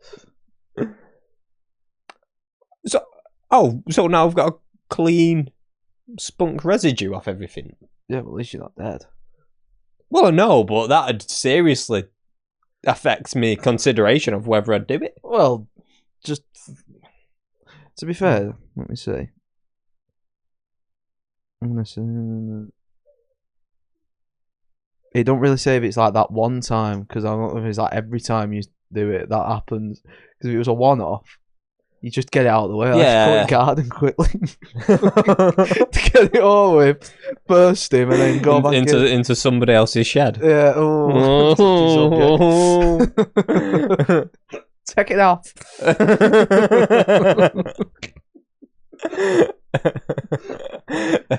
Speaker 1: So now I've got a clean spunk residue off everything.
Speaker 4: Yeah, but at least you're not dead.
Speaker 1: Well, no, but that'd seriously affect me consideration of whether I'd do it.
Speaker 4: Well, just to be fair, let me see. I'm gonna say it don't really say if it's like that one time, because I don't know if it's like every time you do it that happens. Because if it was a one-off, you just get it out of the way.
Speaker 1: Yeah.
Speaker 4: Like, cut your garden quickly to get it over with, burst him, and then go back
Speaker 1: into somebody else's shed.
Speaker 4: Yeah. Oh. Take it off.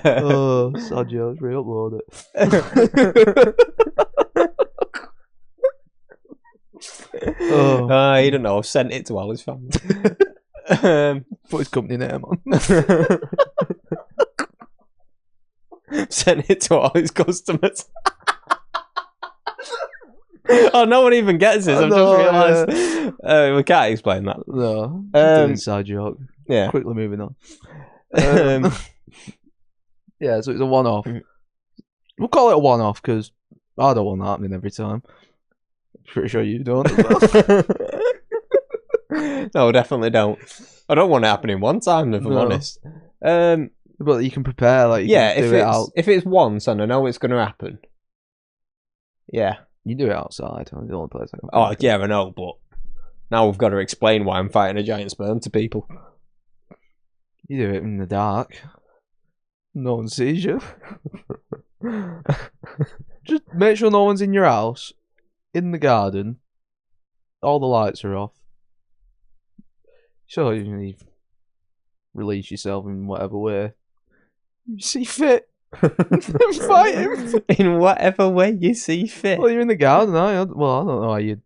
Speaker 4: Oh, sad jokes. Re-upload it. Oh.
Speaker 1: You don't know. I've sent it to all his family.
Speaker 4: Put his company name on.
Speaker 1: Sent it to all his customers. Oh, no one even gets this. I've just realised. We can't explain that.
Speaker 4: No. Just an inside joke.
Speaker 1: Yeah.
Speaker 4: Quickly moving on. Yeah, so it's a one-off. We'll call it a one-off because I don't want that happening every time. Pretty sure you don't as well.
Speaker 1: No, definitely don't. I don't want it happening one time, if I'm honest.
Speaker 4: But you can prepare, like, you can do it out.
Speaker 1: If it's once and I know it's going to happen, yeah.
Speaker 4: You do it outside. That's the only place I can.
Speaker 1: Oh, yeah, I know, but now we've got to explain why I'm fighting a giant sperm to people.
Speaker 4: You do it in the dark. No one sees you. Just make sure no one's in your house, in the garden. All the lights are off. Sure, you release yourself in whatever way you see fit. Fight him.
Speaker 1: In whatever way you see fit.
Speaker 4: Well, you're in the garden, aren't you? Well, I don't know how you'd...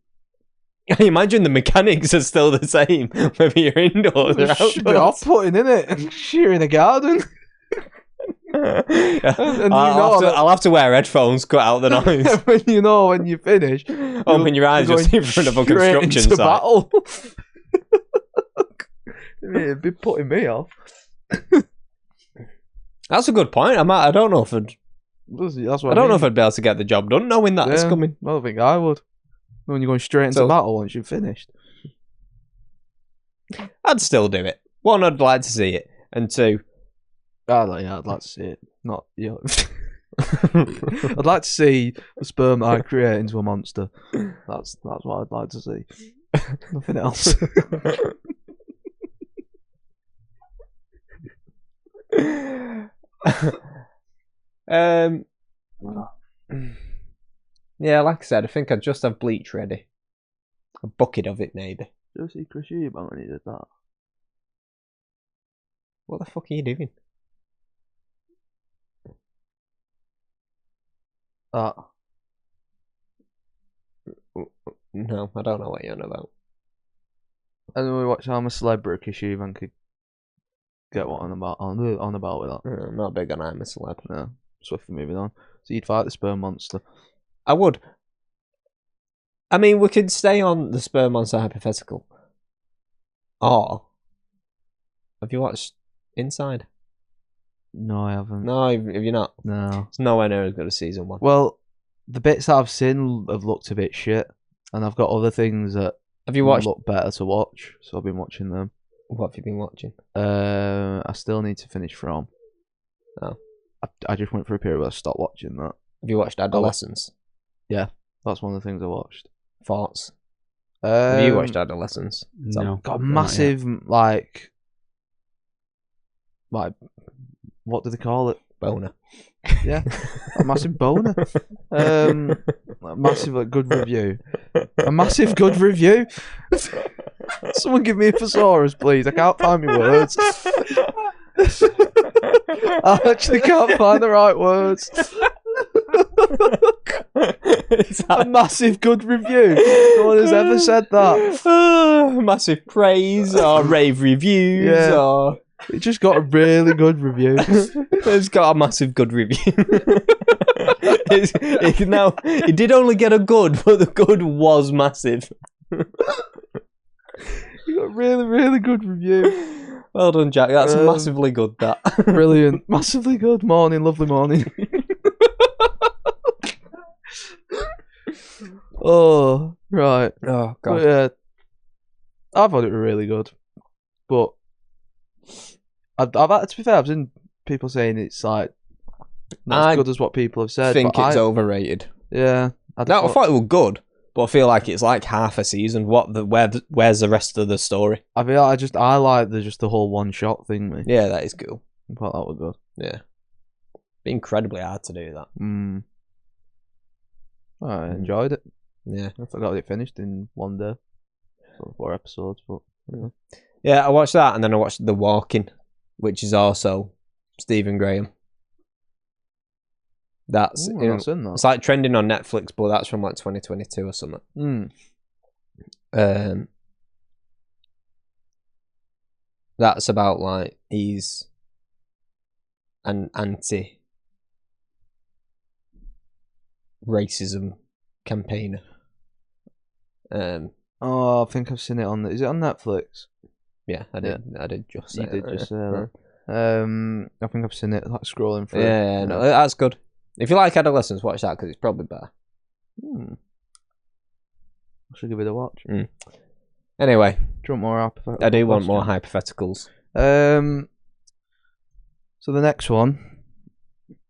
Speaker 1: I imagine the mechanics are still the same, whether you're indoors or outdoors.
Speaker 4: Should be off-putting, innit? You're in the garden. And
Speaker 1: I'll have to wear headphones, cut out the noise.
Speaker 4: When when you finish,
Speaker 1: Open your eyes just in front of a
Speaker 4: straight
Speaker 1: construction
Speaker 4: into
Speaker 1: site.
Speaker 4: battle. It'd be putting me off.
Speaker 1: That's a good point. I don't know if I'd
Speaker 4: That's what
Speaker 1: I don't know if I'd be able to get the job done knowing that it's coming.
Speaker 4: I don't think I would. When you're going straight into battle once you've finished.
Speaker 1: I'd still do it. One, I'd like to see it, and two,
Speaker 4: I'd like to see it. Not I'd like to see the sperm I create into a monster. That's what I'd like to see. Nothing else.
Speaker 1: Yeah, like I said, I think I'd just have bleach ready. A bucket of it, maybe.
Speaker 4: Did you see Chris Eubank when he did that?
Speaker 1: What the fuck are you doing?
Speaker 4: That.
Speaker 1: No, I don't know what you're on about.
Speaker 4: And then we watched I'm a Celebrity, Chris Eubank could get what on about with that.
Speaker 1: I'm not big on I'm a Celeb.
Speaker 4: No. Swiftly moving on. So you'd fight the sperm monster.
Speaker 1: I would. I mean, we could stay on the sperm monster hypothetical. Or, have you watched Inside?
Speaker 4: No, I haven't.
Speaker 1: No, have you not?
Speaker 4: No.
Speaker 1: It's nowhere near as good as season 1.
Speaker 4: Well, the bits that I've seen have looked a bit shit, and I've got other things that
Speaker 1: Have you watched?
Speaker 4: look better to watch, so I've been watching them.
Speaker 1: What have you been watching?
Speaker 4: I still need to finish From.
Speaker 1: Oh.
Speaker 4: I just went for a period where I stopped watching that.
Speaker 1: Have you watched Adolescence?
Speaker 4: That's one of the things I watched.
Speaker 1: Thoughts? Have you watched
Speaker 4: Um,
Speaker 1: Adolescence?
Speaker 3: No.
Speaker 4: got a
Speaker 3: not yet.
Speaker 4: massive like what do they call it?
Speaker 1: Boner.
Speaker 4: Yeah, a massive boner. A massive good review. A massive good review. Someone give me a thesaurus, please. I can't find my words. I actually can't find the right words. A massive good review. No one has ever said that.
Speaker 1: Massive praise or rave reviews
Speaker 4: Yeah.
Speaker 1: or
Speaker 4: It just got a really good review.
Speaker 1: it's got a massive good review. It did only get a good, but the good was massive.
Speaker 4: You got a really, really good review.
Speaker 1: Well done, Jack. That's massively good. That
Speaker 4: Brilliant. Massively good. Morning, lovely morning. Oh, right.
Speaker 1: oh
Speaker 4: But
Speaker 1: god.
Speaker 4: yeah, I thought it was really good. But I've to be fair, I've seen people saying it's like not
Speaker 1: I
Speaker 4: as good as what people have said.
Speaker 1: I think
Speaker 4: but
Speaker 1: it's overrated.
Speaker 4: Yeah.
Speaker 1: I thought it was good, but I feel like it's like half a season. Where's the rest of the story?
Speaker 4: I feel like I like the whole one shot thing. Me.
Speaker 1: Yeah, that is cool.
Speaker 4: I thought that was good.
Speaker 1: Yeah, be incredibly hard to do that.
Speaker 4: I enjoyed it.
Speaker 1: Yeah,
Speaker 4: I forgot it finished in one day. So 4 episodes, but
Speaker 1: yeah. I watched that, and then I watched The Walking, which is also Stephen Graham. That's
Speaker 4: Ooh, I've not seen that.
Speaker 1: it's like trending on Netflix, but that's from like 2022 or something. That's about like he's an anti-racism campaigner.
Speaker 4: Oh, I think I've seen it on. Is it on Netflix?
Speaker 1: Yeah, I did just say
Speaker 4: You did
Speaker 1: that,
Speaker 4: just
Speaker 1: yeah.
Speaker 4: say that. I think I've seen it. Like scrolling through.
Speaker 1: Yeah, no, that's good. If you like Adolescence, watch that because it's probably better.
Speaker 4: I should give it a watch.
Speaker 1: Anyway,
Speaker 4: Do you want more hypotheticals?
Speaker 1: I do want more hypotheticals.
Speaker 4: So the next one,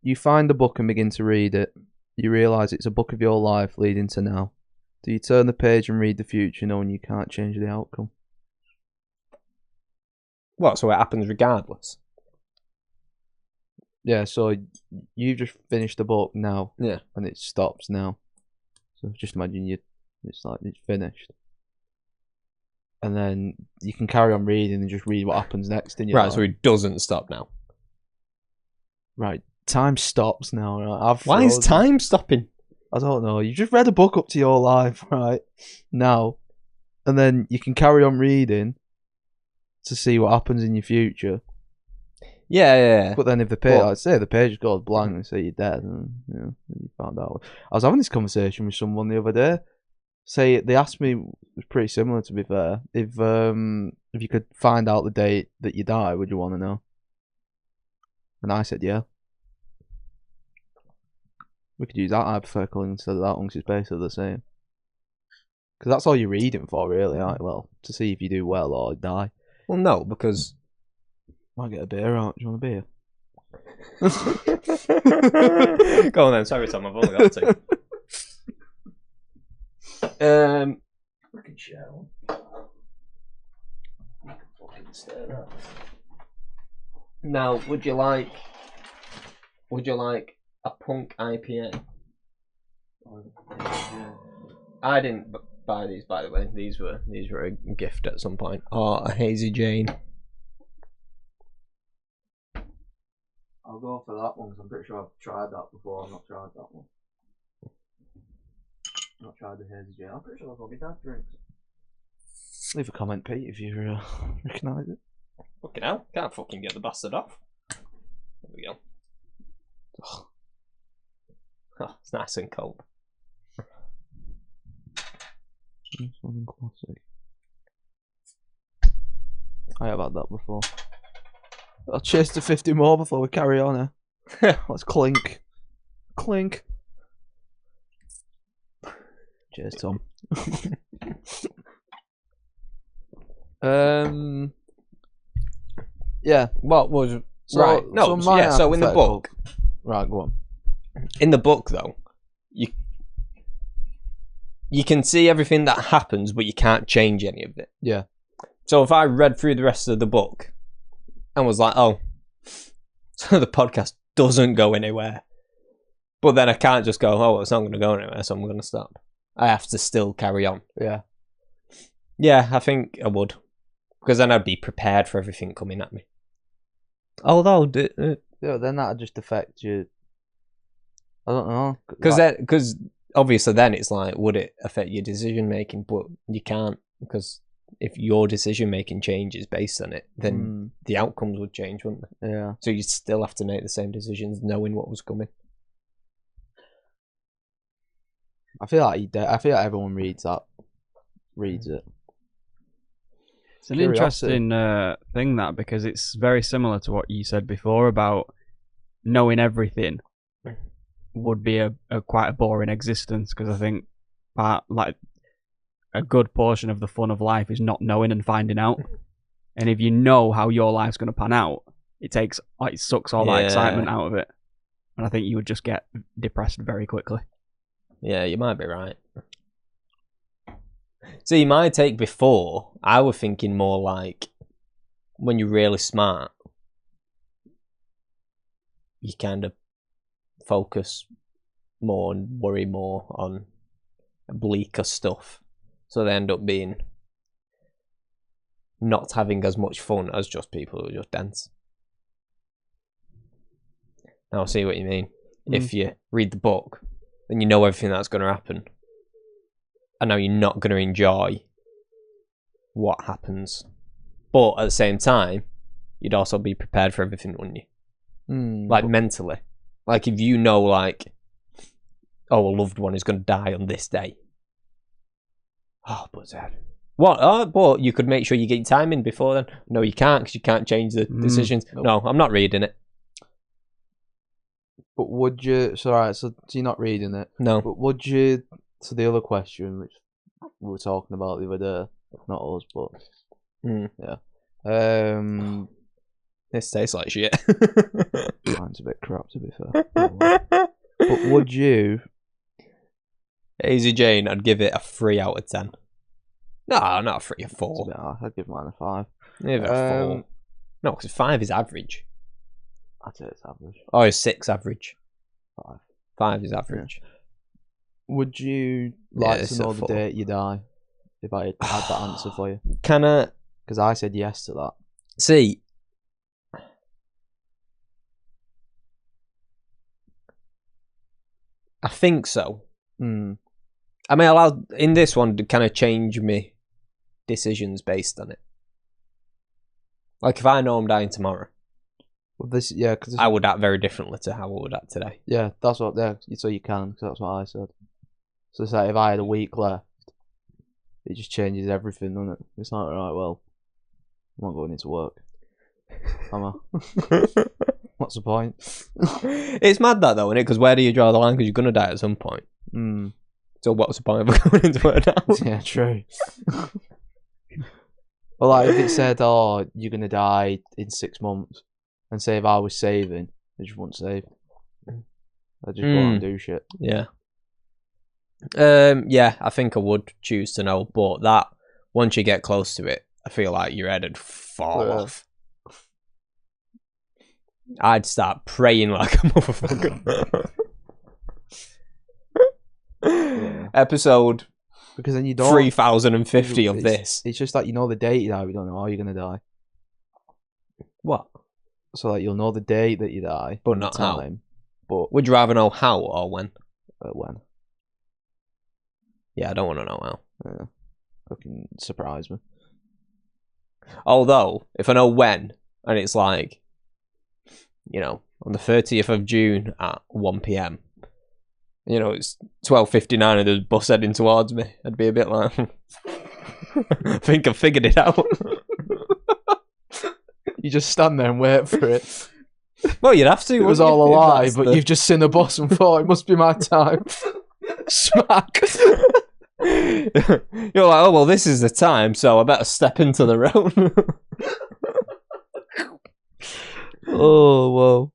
Speaker 4: you find a book and begin to read it. You realise it's a book of your life leading to now. Do you turn the page and read the future knowing you can't change the outcome?
Speaker 1: What? So it happens regardless?
Speaker 4: Yeah, so you've just finished the book now.
Speaker 1: Yeah.
Speaker 4: And it stops now. So just imagine it's finished. And then you can carry on reading and just read what happens next in your
Speaker 1: Right,
Speaker 4: life.
Speaker 1: so it doesn't stop now.
Speaker 4: Right, time stops now. Right?
Speaker 1: Why is time stopping?
Speaker 4: I don't know. You just read a book up to your life, right? Now. And then you can carry on reading to see what happens in your future.
Speaker 1: Yeah.
Speaker 4: But then if the page, like say the page goes blank and say you're dead, and you found out. I was having this conversation with someone the other day. They asked me, it was pretty similar to be fair. If you could find out the date that you die, would you want to know? And I said yeah. We could use that hypothetical instead of that one because it's basically the same. Because that's all you're reading for, really, aren't you? Well, to see if you do well or die.
Speaker 1: Well, no, because
Speaker 4: Might get a beer out. Do you want a beer?
Speaker 1: go on then. Sorry, Tom. I've only got 2.
Speaker 2: I can share one. You can fucking stare at that.
Speaker 1: Now, would you like a punk IPA?
Speaker 2: Yeah.
Speaker 1: I didn't buy these, by the way. These were a gift at some point. Or a Hazy Jane.
Speaker 2: I'll go for that one because I'm pretty sure I've tried that before. I've not tried that one. Not tried the Hazy Jane. I'm pretty sure that's what my dad drinks.
Speaker 4: Leave a comment, Pete, if you recognise it.
Speaker 1: Fucking hell. Can't fucking get the bastard off. There we go. Oh, it's nice and cold.
Speaker 4: Something classic. I have had that before. I'll chase to 50 more before we carry on. Let's clink. Clink. Cheers, Tom. Yeah.
Speaker 1: What was
Speaker 4: So,
Speaker 1: right? No,
Speaker 4: so, my
Speaker 1: so in the
Speaker 4: hypothetical-
Speaker 1: book,
Speaker 4: Right, go on.
Speaker 1: in the book though, you can see everything that happens, but you can't change any of it.
Speaker 4: Yeah.
Speaker 1: So if I read through the rest of the book and was like, oh, so the podcast doesn't go anywhere, but then I can't just go, oh, it's not going to go anywhere, so I'm going to stop. I have to still carry on.
Speaker 4: Yeah.
Speaker 1: Yeah, I think I would, because then I'd be prepared for everything coming at me. Although,
Speaker 4: Yeah, then that'd just affect you. I don't know.
Speaker 1: because obviously then it's like, would it affect your decision making? But you can't, because if your decision making changes based on it, then the outcomes would change, wouldn't they?
Speaker 4: Yeah.
Speaker 1: So you'd still have to make the same decisions, knowing what was coming.
Speaker 4: I feel like everyone reads it.
Speaker 3: It's an
Speaker 4: Curiosity.
Speaker 3: interesting thing, that, because it's very similar to what you said before about knowing everything would be a quite a boring existence, because I think a good portion of the fun of life is not knowing and finding out. And if you know how your life's going to pan out, it sucks all that excitement out of it. And I think you would just get depressed very quickly.
Speaker 1: Yeah, you might be right. See, my take before, I was thinking more like when you're really smart, you kind of focus more and worry more on bleaker stuff. So they end up being not having as much fun as just people who just dance. Now I see what you mean. If you read the book, then you know everything that's going to happen. And now you're not going to enjoy what happens. But at the same time, you'd also be prepared for everything, wouldn't you? Like mentally. Like if you know, like, oh, a loved one is going to die on this day. Oh, but Dad. What? Oh, but you could make sure you get your time in before then. No, you can't, because you can't change the decisions.
Speaker 4: Nope.
Speaker 1: No, I'm not reading it.
Speaker 4: But would you? So you're not reading it.
Speaker 1: No.
Speaker 4: But would you? To the other question, which we were talking about the other day, not us, but yeah.
Speaker 1: This tastes like shit.
Speaker 4: Mine's a bit crap, to be fair. But would you?
Speaker 1: Easy Jane, I'd give it a 3 out of 10. No, not a 3, a 4.
Speaker 4: No, I'd give mine a 5.
Speaker 1: Give it a 4. No, because 5 is average.
Speaker 4: I'd say it's average.
Speaker 1: Oh, it's 6 average.
Speaker 4: 5.
Speaker 1: 5 is average.
Speaker 4: Would you like
Speaker 1: it's
Speaker 4: to know
Speaker 1: a
Speaker 4: the
Speaker 1: 4.
Speaker 4: date you die? If I had that answer for you,
Speaker 1: Can I
Speaker 4: because I said yes to that.
Speaker 1: see? I think so. I mean, I'll in this one to kind of change my decisions based on it. Like if I know I'm dying tomorrow,
Speaker 4: Well, this, yeah, because
Speaker 1: I would act very differently to how I would act today.
Speaker 4: yeah, that's what. Yeah, so you can, because that's what I said. So it's like if I had a week left, it just changes everything, doesn't it? It's not right. Well, I'm not going into work. Am I? What's the point?
Speaker 1: It's mad that though, isn't it? Because where do you draw the line? Because you're gonna die at some point. So what's the point of going into work now?
Speaker 4: Yeah, true. Well, like if it said, "Oh, you're gonna die in 6 months," and say if I was saving, I just wouldn't save. I just go out and do shit.
Speaker 1: Yeah. Yeah, I think I would choose to know, but that once you get close to it, I feel like your head would fall off. I'd start praying like a motherfucker. Episode
Speaker 4: Because then you don't
Speaker 1: 3050 of this.
Speaker 4: It's just like you know the date you die, but you don't know how you're gonna die.
Speaker 1: What?
Speaker 4: So like you'll know the date that you die,
Speaker 1: But
Speaker 4: and the
Speaker 1: not how.
Speaker 4: time. But
Speaker 1: Would you rather know how or when?
Speaker 4: when?
Speaker 1: Yeah, I don't want to know how.
Speaker 4: Yeah, fucking surprise me.
Speaker 1: Although, if I know when, and it's like, you know, on the 30th of June at 1 p.m, you know, it's 12:59 and there's a bus heading towards me, I'd be a bit like, I think I've figured it out.
Speaker 4: You just stand there and wait for it.
Speaker 1: Well, you'd have to.
Speaker 4: It was all a lie, but you've just seen a bus and thought it must be my time. Smack.
Speaker 1: You're like, oh well, this is the time, so I better step into the road.
Speaker 4: Oh well.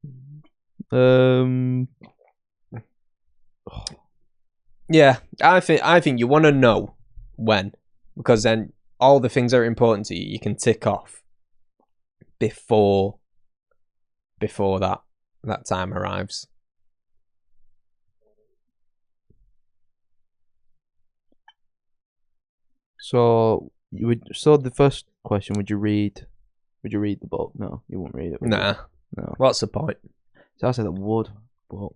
Speaker 1: Yeah, I think you want to know when, because then all the things that are important to you can tick off before that time arrives.
Speaker 4: So the first question, would you read the book? No, you wouldn't read it. Would
Speaker 1: Nah.
Speaker 4: you? No.
Speaker 1: What's the point?
Speaker 4: So I said I would, but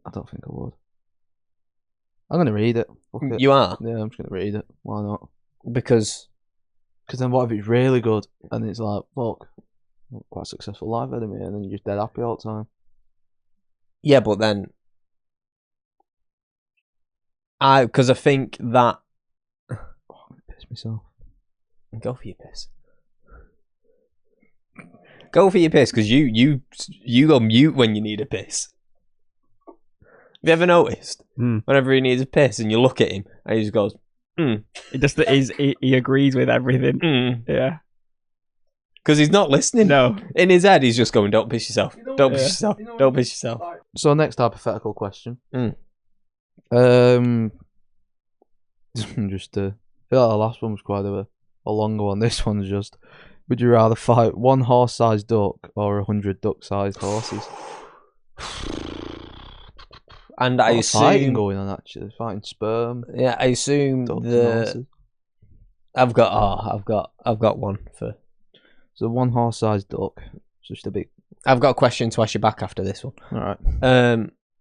Speaker 4: I don't think I would. I'm gonna read it. Fuck it.
Speaker 1: You are?
Speaker 4: Yeah, I'm just gonna read it. Why not?
Speaker 1: Because
Speaker 4: then what if it's really good and it's like, fuck, quite a successful life ahead of me, and then you're just dead happy all the time.
Speaker 1: yeah, but then I think that
Speaker 4: I'm gonna piss myself.
Speaker 1: go for your piss. Go for your piss, because you go mute when you need a piss. Have you ever noticed? Whenever he needs a piss and you look at him and he just goes,
Speaker 3: He just he agrees with everything. Yeah.
Speaker 1: Because he's not listening.
Speaker 3: No.
Speaker 1: In his head, he's just going, don't piss yourself. Don't piss yourself. Don't piss yourself.
Speaker 4: So next hypothetical question. Just I feel like the last one was quite a longer one. This one's just, would you rather fight one horse-sized duck or 100 duck-sized horses?
Speaker 1: And I
Speaker 4: fighting
Speaker 1: assume
Speaker 4: going on actually, fighting sperm.
Speaker 1: Yeah, I assume
Speaker 4: Ducks and horses.
Speaker 1: I've got one for.
Speaker 4: So one horse-sized duck, just a big.
Speaker 1: I've got a question to ask you back after this one.
Speaker 4: All right.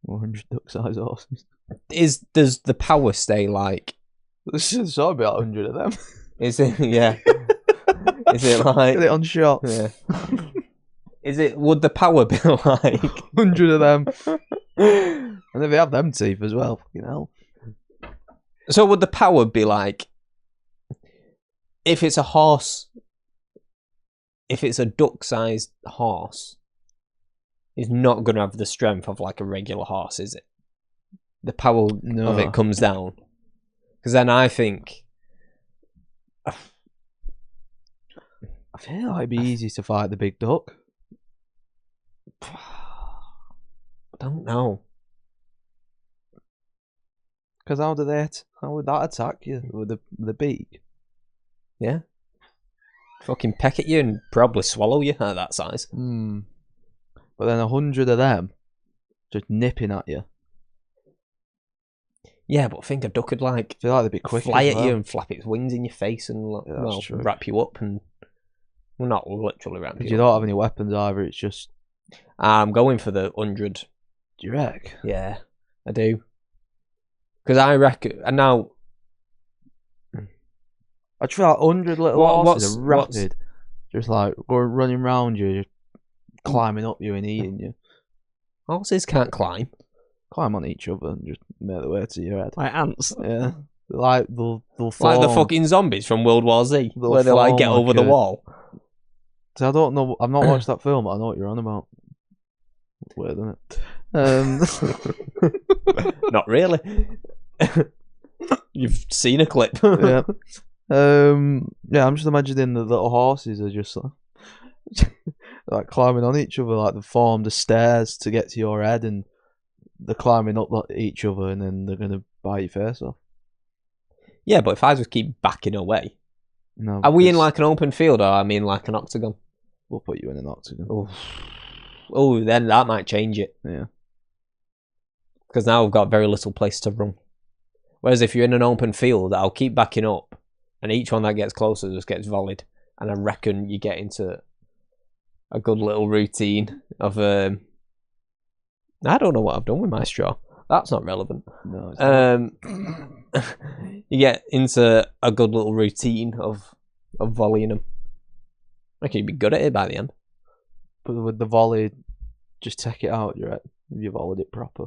Speaker 4: 100 duck-sized horses.
Speaker 1: Does the power stay like?
Speaker 4: This is so about 100 of them.
Speaker 1: Is it? Yeah. Is it like?
Speaker 4: Get it on shot.
Speaker 1: Yeah. Would the power be like
Speaker 4: 100 of them? And then they have them teeth as well. Fucking hell.
Speaker 1: So would the power be like? If it's a horse. If it's a duck-sized horse, it's not going to have the strength of like a regular horse, is it? The power of it comes down. Because then I think...
Speaker 4: I feel like it'd be easy to fight the big duck.
Speaker 1: I don't know.
Speaker 4: Because how would that attack you with the beak?
Speaker 1: Yeah. Fucking peck at you and probably swallow you at that size.
Speaker 4: But then 100 of them just nipping at you.
Speaker 1: Yeah, but I think a duck could like
Speaker 4: I feel like they'd be quick.
Speaker 1: fly at you and flap its wings in your face and wrap you up and not literally wrap you up.
Speaker 4: You don't have any weapons either. It's just.
Speaker 1: I'm going for the 100.
Speaker 4: Do you reckon?
Speaker 1: Yeah, I do. Because I reckon, and now
Speaker 4: I just feel like 100 little horses are rapid. Just like going running round you, just climbing up you and eating you.
Speaker 1: Horses can't climb.
Speaker 4: Climb on each other and just make their way to your head.
Speaker 3: Like ants.
Speaker 4: Yeah. Like they'll
Speaker 1: like the fucking zombies from World War Z, where they like get over the wall.
Speaker 4: So I don't know. I've not watched that film, but I know what you're on about. Weird, isn't it?
Speaker 1: Not really. You've seen a clip.
Speaker 4: Yeah. Yeah, I'm just imagining the little horses are just like climbing on each other, like they formed the stairs to get to your head, and they're climbing up each other, and then they're gonna bite your face off.
Speaker 1: Yeah, but if I just keep backing away,
Speaker 4: no.
Speaker 1: Are we in like an open field, or I mean like an octagon?
Speaker 4: We'll put you in an octagon.
Speaker 1: Oh, then that might change it.
Speaker 4: Yeah.
Speaker 1: Because now we've got very little place to run. Whereas if you're in an open field, I'll keep backing up, and each one that gets closer just gets volleyed. And I reckon you get into a good little routine of... I don't know what I've done with my straw. That's not relevant.
Speaker 4: No, it's not.
Speaker 1: You get into a good little routine of volleying them. I reckon you'd be good at it by the end.
Speaker 4: But with the volley, just take it out, you're right. If you volleyed it proper.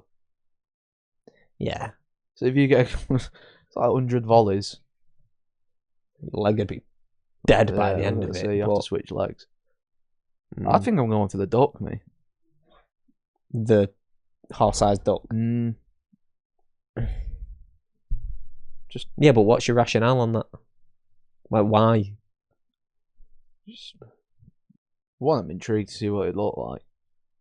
Speaker 1: Yeah.
Speaker 4: So if you get it's like 100 volleys,
Speaker 1: your leg would be dead by the end of it.
Speaker 4: So you have to switch legs. I think I'm going for the duck, mate.
Speaker 1: The horse-sized duck. Yeah, but what's your rationale on that? Like, why?
Speaker 4: Just one, I'm intrigued to see what it looked like.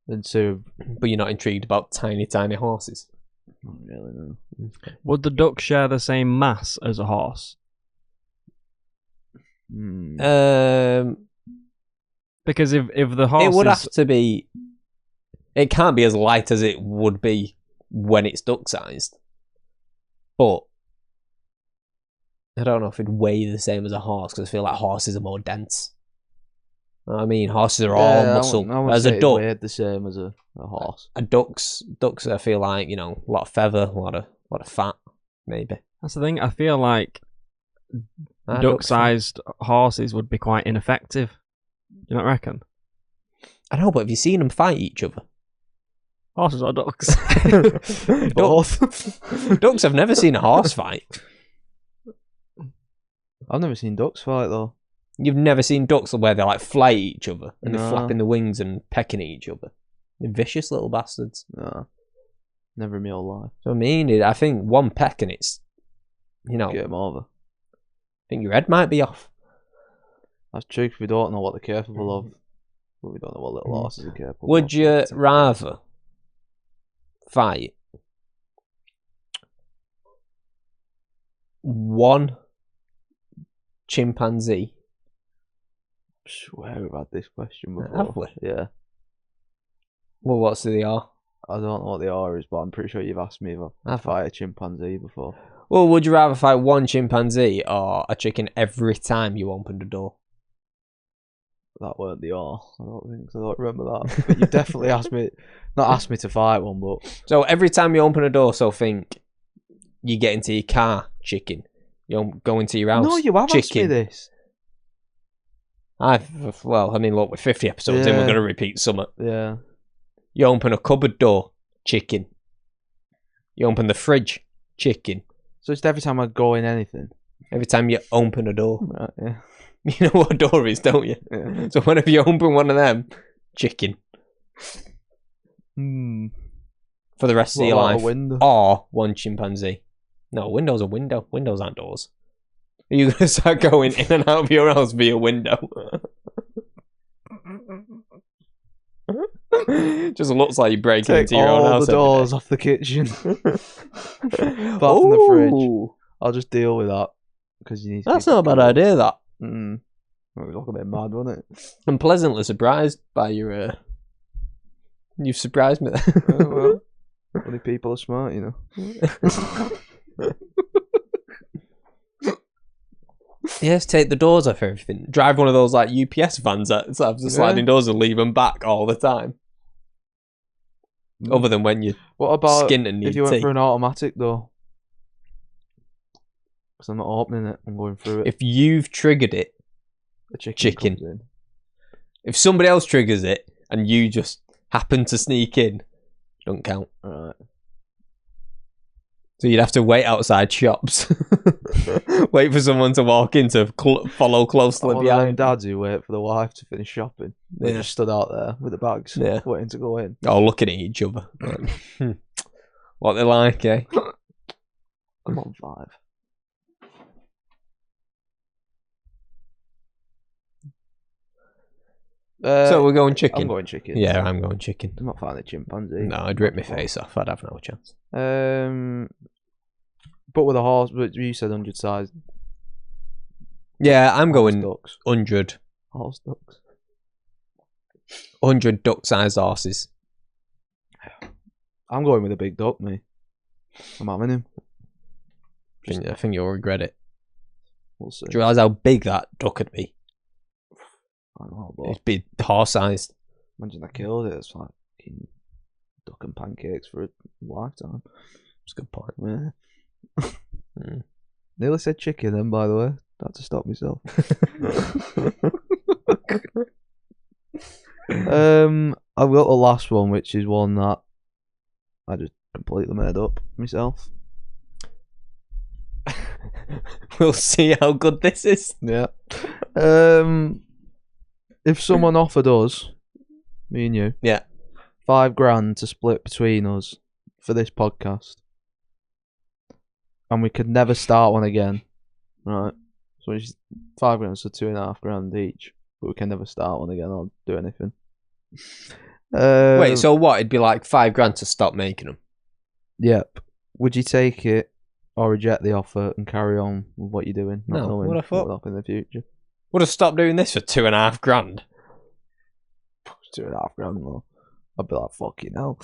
Speaker 4: And two,
Speaker 1: But you're not intrigued about tiny, tiny horses?
Speaker 4: I don't really know.
Speaker 3: Would the duck share the same mass as a horse? Because if the horse
Speaker 1: it would have to be. It can't be as light as it would be when it's duck-sized. But I don't know if it'd weigh the same as a horse, because I feel like horses are more dense. You know what I mean, horses are all muscle.
Speaker 4: I wouldn't
Speaker 1: As
Speaker 4: say
Speaker 1: a duck,
Speaker 4: it weighed the same as a horse.
Speaker 1: ducks, I feel like, you know, a lot of feather, a lot of fat, maybe.
Speaker 3: That's the thing. I feel like
Speaker 1: Ducks-
Speaker 3: duck-sized horses would be quite ineffective. Do you not reckon?
Speaker 1: I know, but have you seen them fight each other?
Speaker 3: Horses or ducks?
Speaker 4: Both.
Speaker 1: Ducks, I've never seen a horse fight.
Speaker 4: I've never seen ducks fight though.
Speaker 1: You've never seen ducks where they like fly at each other and they're
Speaker 4: No.
Speaker 1: flapping the wings and pecking at each other. They're vicious little bastards.
Speaker 4: No, never in my whole life.
Speaker 1: So I mean, I think one peck and it's, you know,
Speaker 4: Get them over.
Speaker 1: I think your head might be off.
Speaker 4: That's true. 'Cause we don't know what they're capable of, but we don't know what little horses are capable.
Speaker 1: Would
Speaker 4: of.
Speaker 1: you rather fight one chimpanzee?
Speaker 4: I swear we've had this question before.
Speaker 1: Have we?
Speaker 4: Yeah.
Speaker 1: Well, what's the R?
Speaker 4: I don't know what the R is, but I'm pretty sure you've asked me if I've fight a chimpanzee before.
Speaker 1: Well, would you rather fight one chimpanzee or a chicken every time you opened a door?
Speaker 4: That weren't the R. I don't think so. I don't remember that. But you definitely asked me, not asked me to fight one, but
Speaker 1: So every time you open a door, so think you get into your car, chicken. You go into your house,
Speaker 4: no, you have asked me
Speaker 1: chicken.
Speaker 4: this.
Speaker 1: Well, I mean, look, we're 50 episodes in, we're
Speaker 4: Yeah.
Speaker 1: going to repeat something.
Speaker 4: Yeah.
Speaker 1: You open a cupboard door, chicken. You open the fridge, chicken.
Speaker 4: So it's every time I go in anything.
Speaker 1: Every time you open a door.
Speaker 4: Right, yeah.
Speaker 1: You know what a door is, don't you?
Speaker 4: Yeah.
Speaker 1: So whenever you open one of them, chicken. For the rest of
Speaker 4: What
Speaker 1: your
Speaker 4: about a
Speaker 1: life.
Speaker 4: window?
Speaker 1: Or one chimpanzee. No, a window's a window. Windows aren't doors. Are you going to start going in and out of your house via window? Just looks like you're breaking
Speaker 4: Take
Speaker 1: into your own
Speaker 4: all
Speaker 1: house.
Speaker 4: the doors off the kitchen. Apart from the fridge. I'll just deal with that. Because you need to
Speaker 1: That's
Speaker 4: keep
Speaker 1: not a
Speaker 4: it
Speaker 1: bad
Speaker 4: cool.
Speaker 1: idea, that.
Speaker 4: It would look a bit mad, wouldn't it?
Speaker 1: I'm pleasantly surprised by your... You've surprised me there.
Speaker 4: Oh, well, only people are smart, you know.
Speaker 1: Yes, take the doors off everything. Drive one of those like UPS vans that have the sliding doors and leave them back all the time. Other than when you
Speaker 4: What about
Speaker 1: skin and need
Speaker 4: if you went
Speaker 1: tea.
Speaker 4: for an automatic though? Because I'm not opening it. I'm going through it.
Speaker 1: If you've triggered it,
Speaker 4: The
Speaker 1: chicken.
Speaker 4: comes in.
Speaker 1: if somebody else triggers it and you just happen to sneak in, don't count.
Speaker 4: Alright.
Speaker 1: So you'd have to wait outside shops. Wait for someone to walk in to follow closely
Speaker 4: One of them
Speaker 1: behind.
Speaker 4: dads who wait for the wife to finish shopping. They
Speaker 1: Yeah.
Speaker 4: just stood out there with the bags,
Speaker 1: Yeah.
Speaker 4: waiting to go in.
Speaker 1: Oh, looking at each other. What they like, eh?
Speaker 4: I'm on 5.
Speaker 1: So we're going chicken.
Speaker 4: I'm going chicken.
Speaker 1: Yeah, I'm going chicken.
Speaker 4: I'm not finding chimpanzee.
Speaker 1: No, I'd rip my face off. I'd have no chance.
Speaker 4: But with a horse, but you said 100 size.
Speaker 1: Yeah, I'm going
Speaker 4: ducks.
Speaker 1: 100
Speaker 4: Horse ducks.
Speaker 1: 100 duck-sized horses.
Speaker 4: I'm going with a big duck, me. I'm having him.
Speaker 1: I think you'll regret it.
Speaker 4: We'll see.
Speaker 1: Do you realise how big that duck would be?
Speaker 4: I don't know, but
Speaker 1: It'd be horse-sized.
Speaker 4: imagine I killed it. It's like fucking duck and pancakes for a lifetime.
Speaker 1: That's a good point.
Speaker 4: Yeah.
Speaker 1: Mm.
Speaker 4: Nearly said chicken then, by the way. Had to stop myself. I've got the last one, which is one that I just completely made up myself.
Speaker 1: We'll see how good this is.
Speaker 4: Yeah. If someone offered us, me and you,
Speaker 1: Yeah.
Speaker 4: $5,000 to split between us for this podcast, and we could never start one again, right? So it's £5, so £2.5 each, but we can never start one again or do anything.
Speaker 1: Wait, so what? It'd be like £5 to stop making them.
Speaker 4: Yep. Would you take it or reject the offer and carry on with what you're doing? Not
Speaker 1: No,
Speaker 4: knowing
Speaker 1: what I thought.
Speaker 4: will happen in the future.
Speaker 1: Would have stopped doing this for £2.5
Speaker 4: £2.5 more. I'd be like, fucking hell.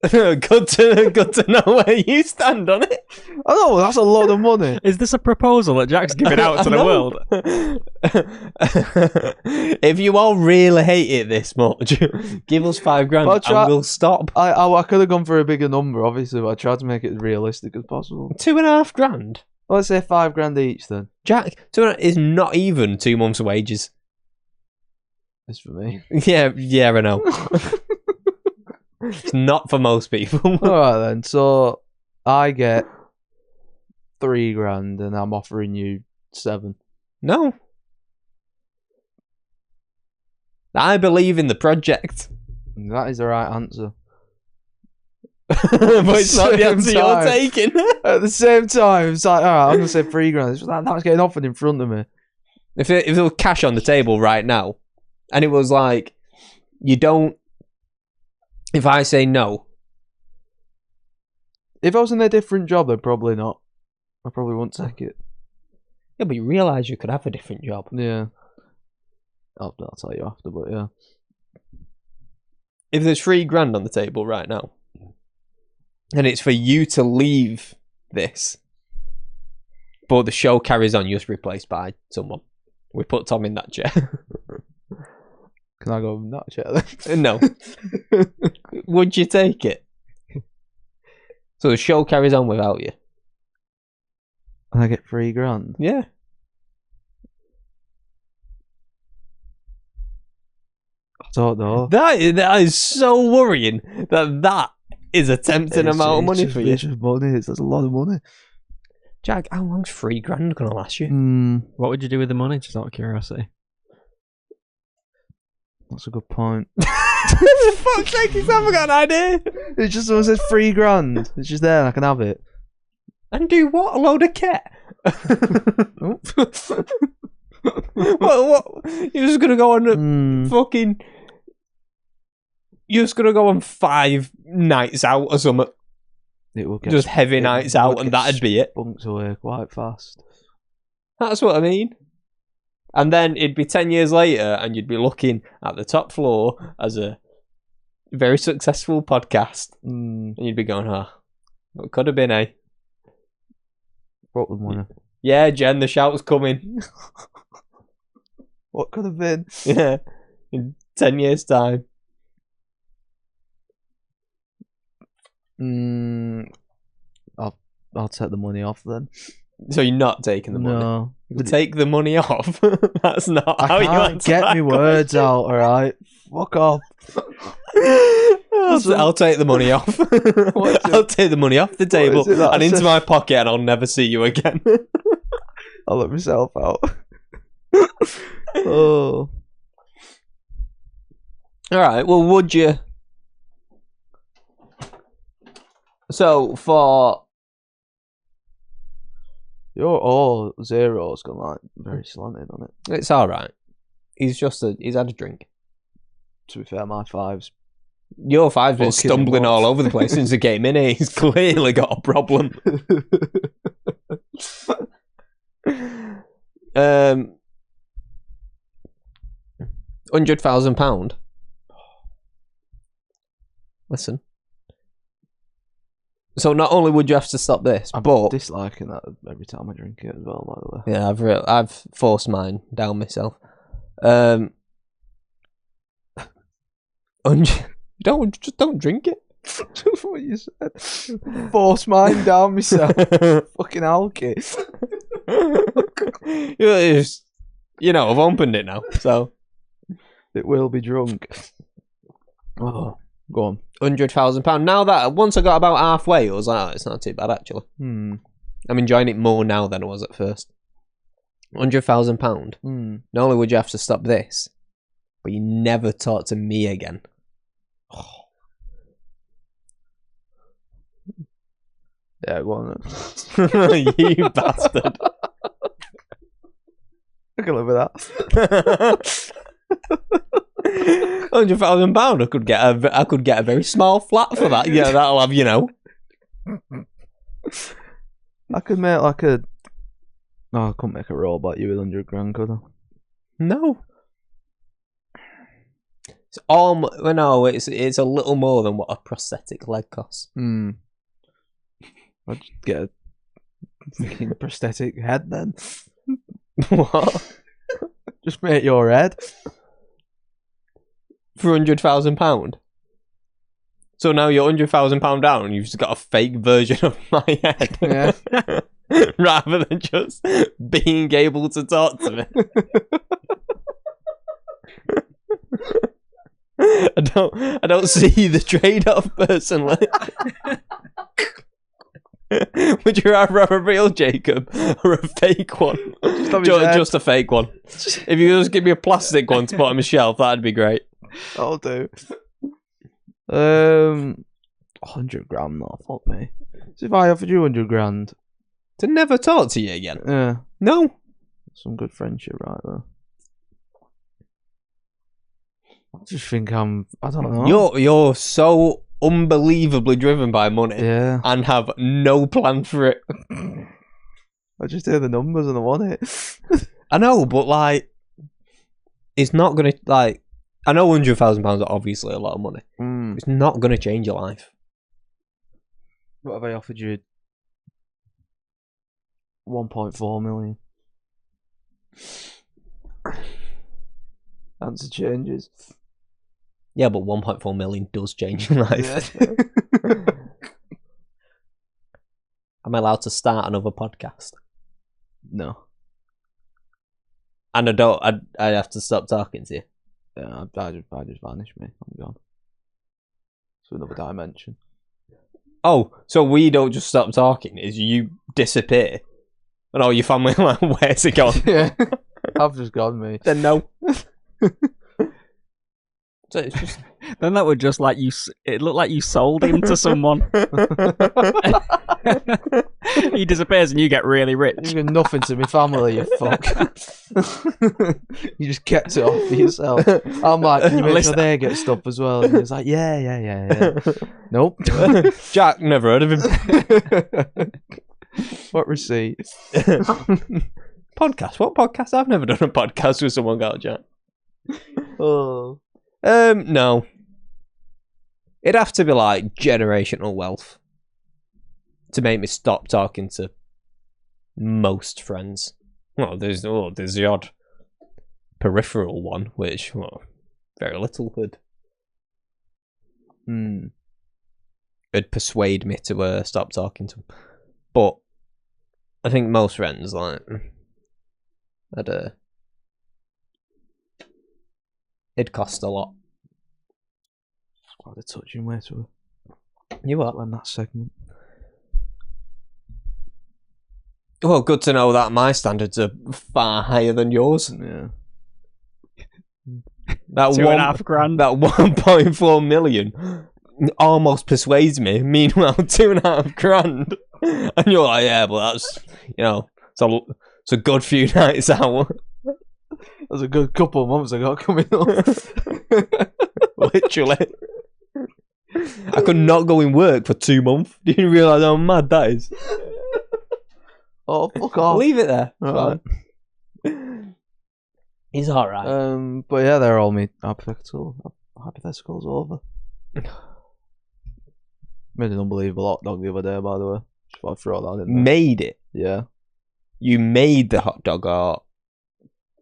Speaker 1: Good to know where you stand on it.
Speaker 4: I know, that's a lot of money.
Speaker 3: Is this a proposal that Jack's giving out to the world?
Speaker 1: If you all really hate it this much, give us £5 and we'll stop.
Speaker 4: I could have gone for a bigger number, obviously, but I tried to make it as realistic as possible.
Speaker 1: £2.5.
Speaker 4: Well, let's say £5 each then.
Speaker 1: Jack, £2.5 is not even 2 months' wages.
Speaker 4: It's for me.
Speaker 1: Yeah, I know. It's not for most people.
Speaker 4: Alright then, so I get £3 and I'm offering you 7.
Speaker 1: No. I believe in the project.
Speaker 4: That is the right answer.
Speaker 1: But it's not the answer you're taking.
Speaker 4: At the same time, it's like, alright, I'm going to say £3. That was getting offered in front of me.
Speaker 1: If there was cash on the table right now, and it was like, you don't... If I say no...
Speaker 4: If I was in a different job, then probably not. I probably wouldn't take it.
Speaker 1: Yeah, but you realise you could have a different job.
Speaker 4: Yeah. I'll tell you after, but yeah.
Speaker 1: If there's £3 on the table right now, and it's for you to leave this, but the show carries on, you're just replaced by someone. We put Tom in that chair.
Speaker 4: Can I go in that chair then?
Speaker 1: No. Would you take it? So the show carries on without you?
Speaker 4: And I get £3?
Speaker 1: Yeah.
Speaker 4: I don't know.
Speaker 1: That is so worrying that is a tempting amount of money for you.
Speaker 4: It's just money. That's a lot of money.
Speaker 1: Jack, how long's £3 going to last you?
Speaker 3: What would you do with the money, just out of curiosity?
Speaker 4: That's a good point.
Speaker 1: For fuck's sake, he's never got an idea.
Speaker 4: It's just someone says £3. It's just there and I can have it.
Speaker 1: And do what? A load of kit? What? You're just going to go on fucking... You're just going to go on 5 nights out or something.
Speaker 4: It will get
Speaker 1: just heavy nights out and that'd be it.
Speaker 4: Spunked away quite fast.
Speaker 1: That's what I mean. And then it'd be 10 years later and you'd be looking at the top floor as a very successful podcast. And you'd be going, what could have been, eh?
Speaker 4: What was money?
Speaker 1: Yeah, Jen, the shout's coming.
Speaker 4: What could have been?
Speaker 1: Yeah, in 10 years' time.
Speaker 4: I'll take the money off then.
Speaker 1: So you're not taking the money?
Speaker 4: No.
Speaker 1: You take the money off? That's not how you
Speaker 4: can't
Speaker 1: answer
Speaker 4: get
Speaker 1: that
Speaker 4: me words
Speaker 1: question.
Speaker 4: out, alright? Fuck off.
Speaker 1: I'll take the money off. I'll take the money off the table
Speaker 4: is it that
Speaker 1: and
Speaker 4: I
Speaker 1: into
Speaker 4: said?
Speaker 1: my pocket and I'll never see you again.
Speaker 4: I'll let myself out. Oh.
Speaker 1: Alright, well, would you... So, for...
Speaker 4: Your all zero's gone like very slanted on it.
Speaker 1: It's alright. He's had a drink.
Speaker 4: To be fair, my 5's
Speaker 1: Your 5's been
Speaker 4: Fucking
Speaker 1: stumbling
Speaker 4: nuts.
Speaker 1: all over the place since he came in here. He's clearly got a problem. £100,000. Listen. So not only would you have to stop this,
Speaker 4: I'm
Speaker 1: but
Speaker 4: disliking that every time I drink it as well, by the way.
Speaker 1: yeah, I've forced mine down myself. Don't drink it.
Speaker 4: Just what you said. Force mine down myself. Fucking alky.
Speaker 1: I've opened it now, so
Speaker 4: It will be drunk. Oh, go on.
Speaker 1: £100,000. Now that once I got about halfway, I was like, it's not too bad actually. I'm enjoying it more now than I was at first. £100,000. Not only would you have to stop this, but you never talk to me again.
Speaker 4: Yeah, go on then.
Speaker 1: You bastard.
Speaker 4: I can live with that.
Speaker 1: £100,000. I could get a very small flat for that. Yeah, that'll have, you know.
Speaker 4: I could make like a. No, I couldn't make a robot you with 100 grand, could I?
Speaker 1: No. It's well, no, it's a little more than what a prosthetic leg costs.
Speaker 4: I'd just get a fucking prosthetic head then.
Speaker 1: What?
Speaker 4: Just make your head.
Speaker 1: For £100,000. So now you're £100,000 down and you've just got a fake version of my head.
Speaker 4: Yeah.
Speaker 1: Rather than just being able to talk to me. I don't see the trade-off personally. Would you rather have a real Jacob or a fake one? Just a fake one. If you just give me a plastic one to put on my shelf, that'd be great.
Speaker 4: I'll do. 100 grand though, fuck me. So if I offered you 100 grand
Speaker 1: to never talk to you again?
Speaker 4: Yeah.
Speaker 1: No.
Speaker 4: Some good friendship right there. I just think I don't know.
Speaker 1: You're so unbelievably driven by money,
Speaker 4: yeah,
Speaker 1: and have no plan for it.
Speaker 4: I just hear the numbers and I want it.
Speaker 1: I know, but like, it's not gonna like. I know £100,000 are obviously a lot of money. It's not gonna change your life.
Speaker 4: What have I offered you? 1.4 million. Answer changes.
Speaker 1: Yeah, but 1.4 million does change your life.
Speaker 4: Yeah.
Speaker 1: Am I allowed to start another podcast?
Speaker 4: No.
Speaker 1: And I have to stop talking to you.
Speaker 4: Yeah, I just vanish, me. I'm gone. To another dimension.
Speaker 1: Oh, so we don't just stop talking, is you disappear. And all your family are like, where's it gone?
Speaker 4: Yeah. I've just gone, me.
Speaker 1: Then no. So it's just...
Speaker 3: Then that would just like you. It looked like you sold him to someone. He disappears and you get really rich.
Speaker 4: You get nothing to my family, you fuck. You just kept it off for yourself. I'm like, can you make sure they get stuff as well? And he's like, yeah. Nope.
Speaker 1: Jack, never heard of him.
Speaker 4: What receipt?
Speaker 1: Podcast? What podcast? I've never done a podcast with someone called Jack.
Speaker 4: Oh.
Speaker 1: No. It'd have to be like generational wealth to make me stop talking to most friends. Well, there's the odd peripheral one, which very little would. It'd persuade me to stop talking to them. But I think most friends like it'd cost a lot.
Speaker 4: It's quite a touching way to
Speaker 1: You what?
Speaker 4: end that segment.
Speaker 1: Well, good to know that my standards are far higher than yours.
Speaker 4: Yeah.
Speaker 1: That
Speaker 3: £2.5 grand.
Speaker 1: That 1.4 million almost persuades me. Meanwhile, 2.5 grand, and you're like, yeah, but that's it's a good few nights out.
Speaker 4: That was a good couple of months I got coming up.
Speaker 1: Literally. I could not go in work for 2 months. Do you realise how mad that is?
Speaker 4: Oh, fuck off.
Speaker 1: Leave it there.
Speaker 4: Right.
Speaker 1: He's alright.
Speaker 4: But yeah, they're all me hypotheticals over. Made an unbelievable hot dog the other day, by the way. Just thought I'd throw that in there.
Speaker 1: Made it?
Speaker 4: Yeah.
Speaker 1: You made the hot dog, or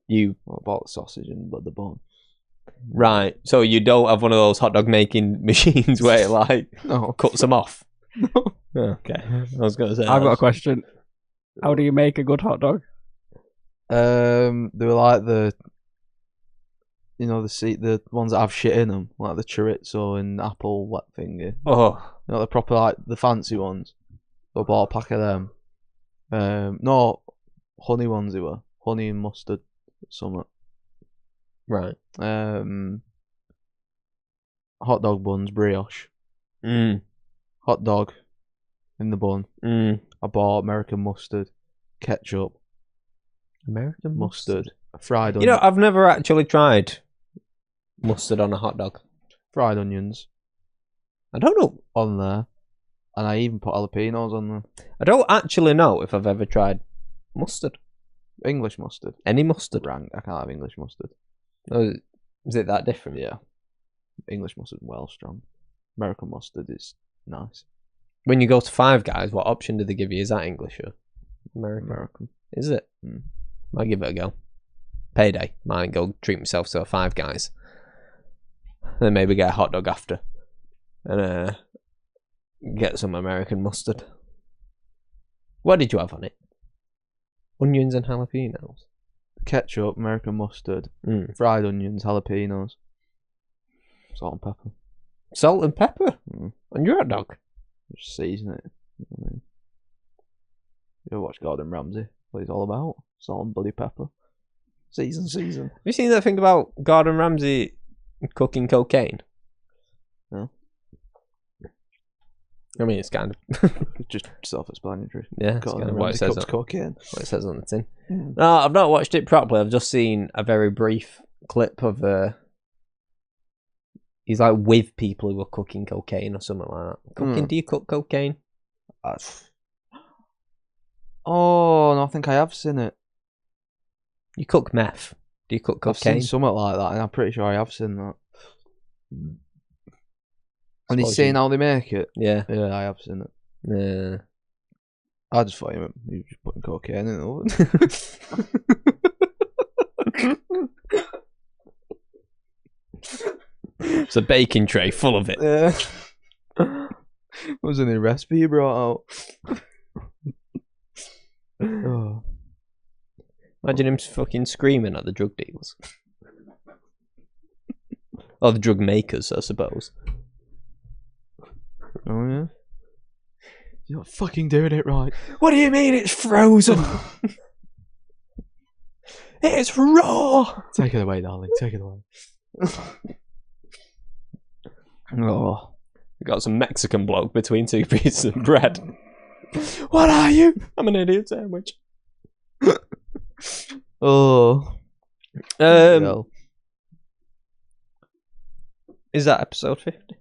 Speaker 1: you...
Speaker 4: Well, I bought the sausage and the bun.
Speaker 1: Right, so you don't have one of those hot dog making machines where it like
Speaker 4: No.
Speaker 1: cuts them off? Okay, I was going to say
Speaker 3: I've got a question. How do you make a good hot dog?
Speaker 4: They were like the ones that have shit in them, like the chorizo and apple wet thingy.
Speaker 1: Oh,
Speaker 4: The proper, like, the fancy ones. So I bought a pack of them. No, honey ones they were. Honey and mustard, something.
Speaker 1: right.
Speaker 4: Hot dog buns, brioche.
Speaker 1: Mm.
Speaker 4: Hot dog. in the bun. I bought American mustard, ketchup,
Speaker 1: American
Speaker 4: mustard, fried
Speaker 1: You
Speaker 4: onions.
Speaker 1: know, I've never actually tried mustard on a hot dog.
Speaker 4: Fried onions
Speaker 1: I don't know.
Speaker 4: on there. And I even put jalapenos on there.
Speaker 1: I don't actually know if I've ever tried mustard.
Speaker 4: English mustard.
Speaker 1: Any mustard.
Speaker 4: Rank. I can't have English mustard.
Speaker 1: Oh, is it that different?
Speaker 4: Yeah. English mustard, well strong. American mustard is nice.
Speaker 1: When you go to Five Guys, what option do they give you? Is that English or American? Is it? Might give it a go. Payday. Might go treat myself to a Five Guys. Then maybe get a hot dog after. And get some American mustard. What did you have on it? Onions and jalapenos.
Speaker 4: Ketchup, American mustard, fried onions, jalapenos, salt and pepper.
Speaker 1: Salt and pepper? On your hot dog?
Speaker 4: Just season it. You know what I mean? You ever watch Gordon Ramsay? What he's all about? Salt and bloody pepper. Season.
Speaker 1: Have you seen that thing about Gordon Ramsay cooking cocaine?
Speaker 4: No.
Speaker 1: I mean, it's kind of
Speaker 4: It's just self-explanatory.
Speaker 1: yeah, it's kind of what it says.
Speaker 4: Cocaine.
Speaker 1: What it says on the tin. No, I've not watched it properly. I've just seen a very brief clip of he's like with people who are cooking cocaine or something like that. Cooking? Do you cook cocaine?
Speaker 4: Oh, no, I think I have seen it.
Speaker 1: You cook meth. Do you cook cocaine?
Speaker 4: I've seen something like that, and I'm pretty sure I have seen that. And he's saying how they make it.
Speaker 1: Yeah.
Speaker 4: Yeah, I have seen it.
Speaker 1: Yeah.
Speaker 4: I just thought you were just putting cocaine in the oven.
Speaker 1: It's a baking tray full of it.
Speaker 4: Yeah. Was any recipe you brought out? Oh.
Speaker 1: Imagine him fucking screaming at the drug dealers. Or the drug makers, I suppose.
Speaker 4: Oh yeah. You're not fucking doing it right.
Speaker 1: What do you mean it's frozen? It's raw!
Speaker 4: Take it away, darling. Take it away. Oh.
Speaker 1: We got some Mexican bloke between two pieces of bread. What are you? I'm an idiot sandwich.
Speaker 4: Oh.
Speaker 1: Is that episode 50?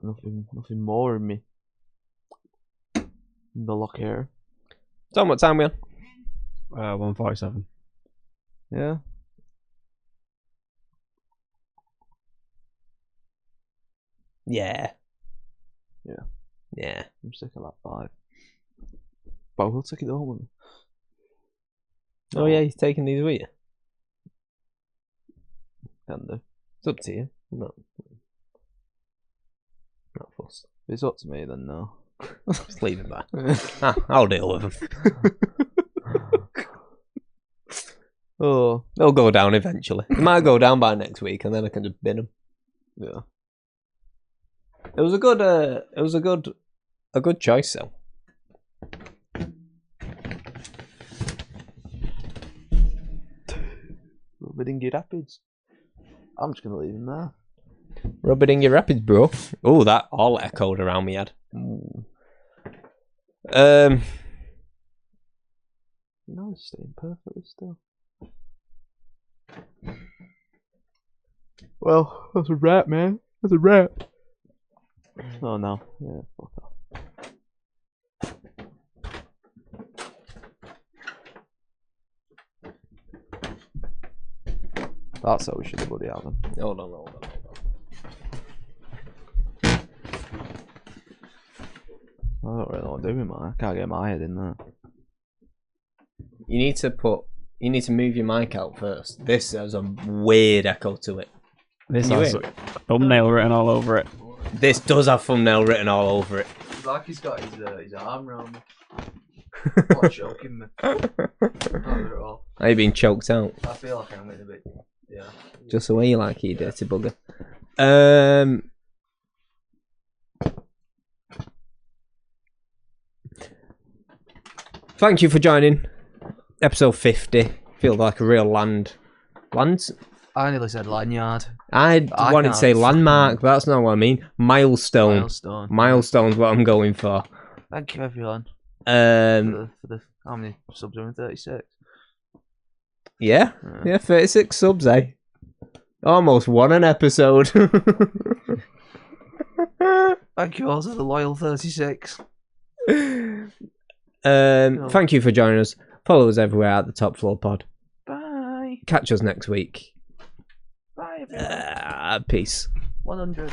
Speaker 4: Nothing more in me. In the lock here.
Speaker 1: Tom, what time we on?
Speaker 3: 1:47.
Speaker 4: Yeah.
Speaker 1: Yeah.
Speaker 4: Yeah.
Speaker 1: Yeah.
Speaker 4: I'm sick of that 5. But we'll take it home with me.
Speaker 1: Oh yeah, he's taking these with you.
Speaker 4: Can do.
Speaker 1: It's up to you. Not fussed.
Speaker 4: If it's up to me, then no.
Speaker 1: Just leave him there. I'll deal with him.
Speaker 4: Oh.
Speaker 1: They'll go down eventually. They might go down by next week, and then I can just bin them.
Speaker 4: Yeah.
Speaker 1: It was a good choice though.
Speaker 4: Rubbidingy Rapids. I'm just gonna leave him there.
Speaker 1: Rub it in your rapids, bro. Oh, that all echoed around me head.
Speaker 4: No, it's staying perfectly still. Well, that's a wrap, man. That's a wrap. Oh no. Yeah, fuck off. That's how we should have bloody had them.
Speaker 1: Hold on.
Speaker 4: I don't really know what to do with mine. I can't get my head in there.
Speaker 1: You need to move your mic out first. This has a weird echo to it.
Speaker 3: This
Speaker 1: Can you
Speaker 3: has
Speaker 1: hear
Speaker 3: a thumbnail written all over it.
Speaker 1: This does have thumbnail written all over it.
Speaker 2: It's like he's got his arm round me. Not choking me. Not at all.
Speaker 1: Are you being choked out?
Speaker 2: I feel like I'm getting a bit. Yeah.
Speaker 1: Just the way you like it, you dirty bugger. Thank you for joining episode 50. Feel like a real lands.
Speaker 4: I nearly said lanyard.
Speaker 1: I wanted to
Speaker 4: can't
Speaker 1: say
Speaker 4: fucking-
Speaker 1: landmark, but that's not what I mean. Milestone.
Speaker 4: Milestone.
Speaker 1: Milestone's what I'm going for.
Speaker 4: Thank you, everyone.
Speaker 1: Um,
Speaker 4: For the how many subs are in 36?
Speaker 1: yeah, 36 subs, eh? Almost won an episode.
Speaker 4: Thank you all to the loyal 36.
Speaker 1: Thank you for joining us. Follow us everywhere at the Top Floor Pod.
Speaker 4: Bye.
Speaker 1: Catch us next week.
Speaker 4: Bye, everyone.
Speaker 1: Peace.
Speaker 4: 100.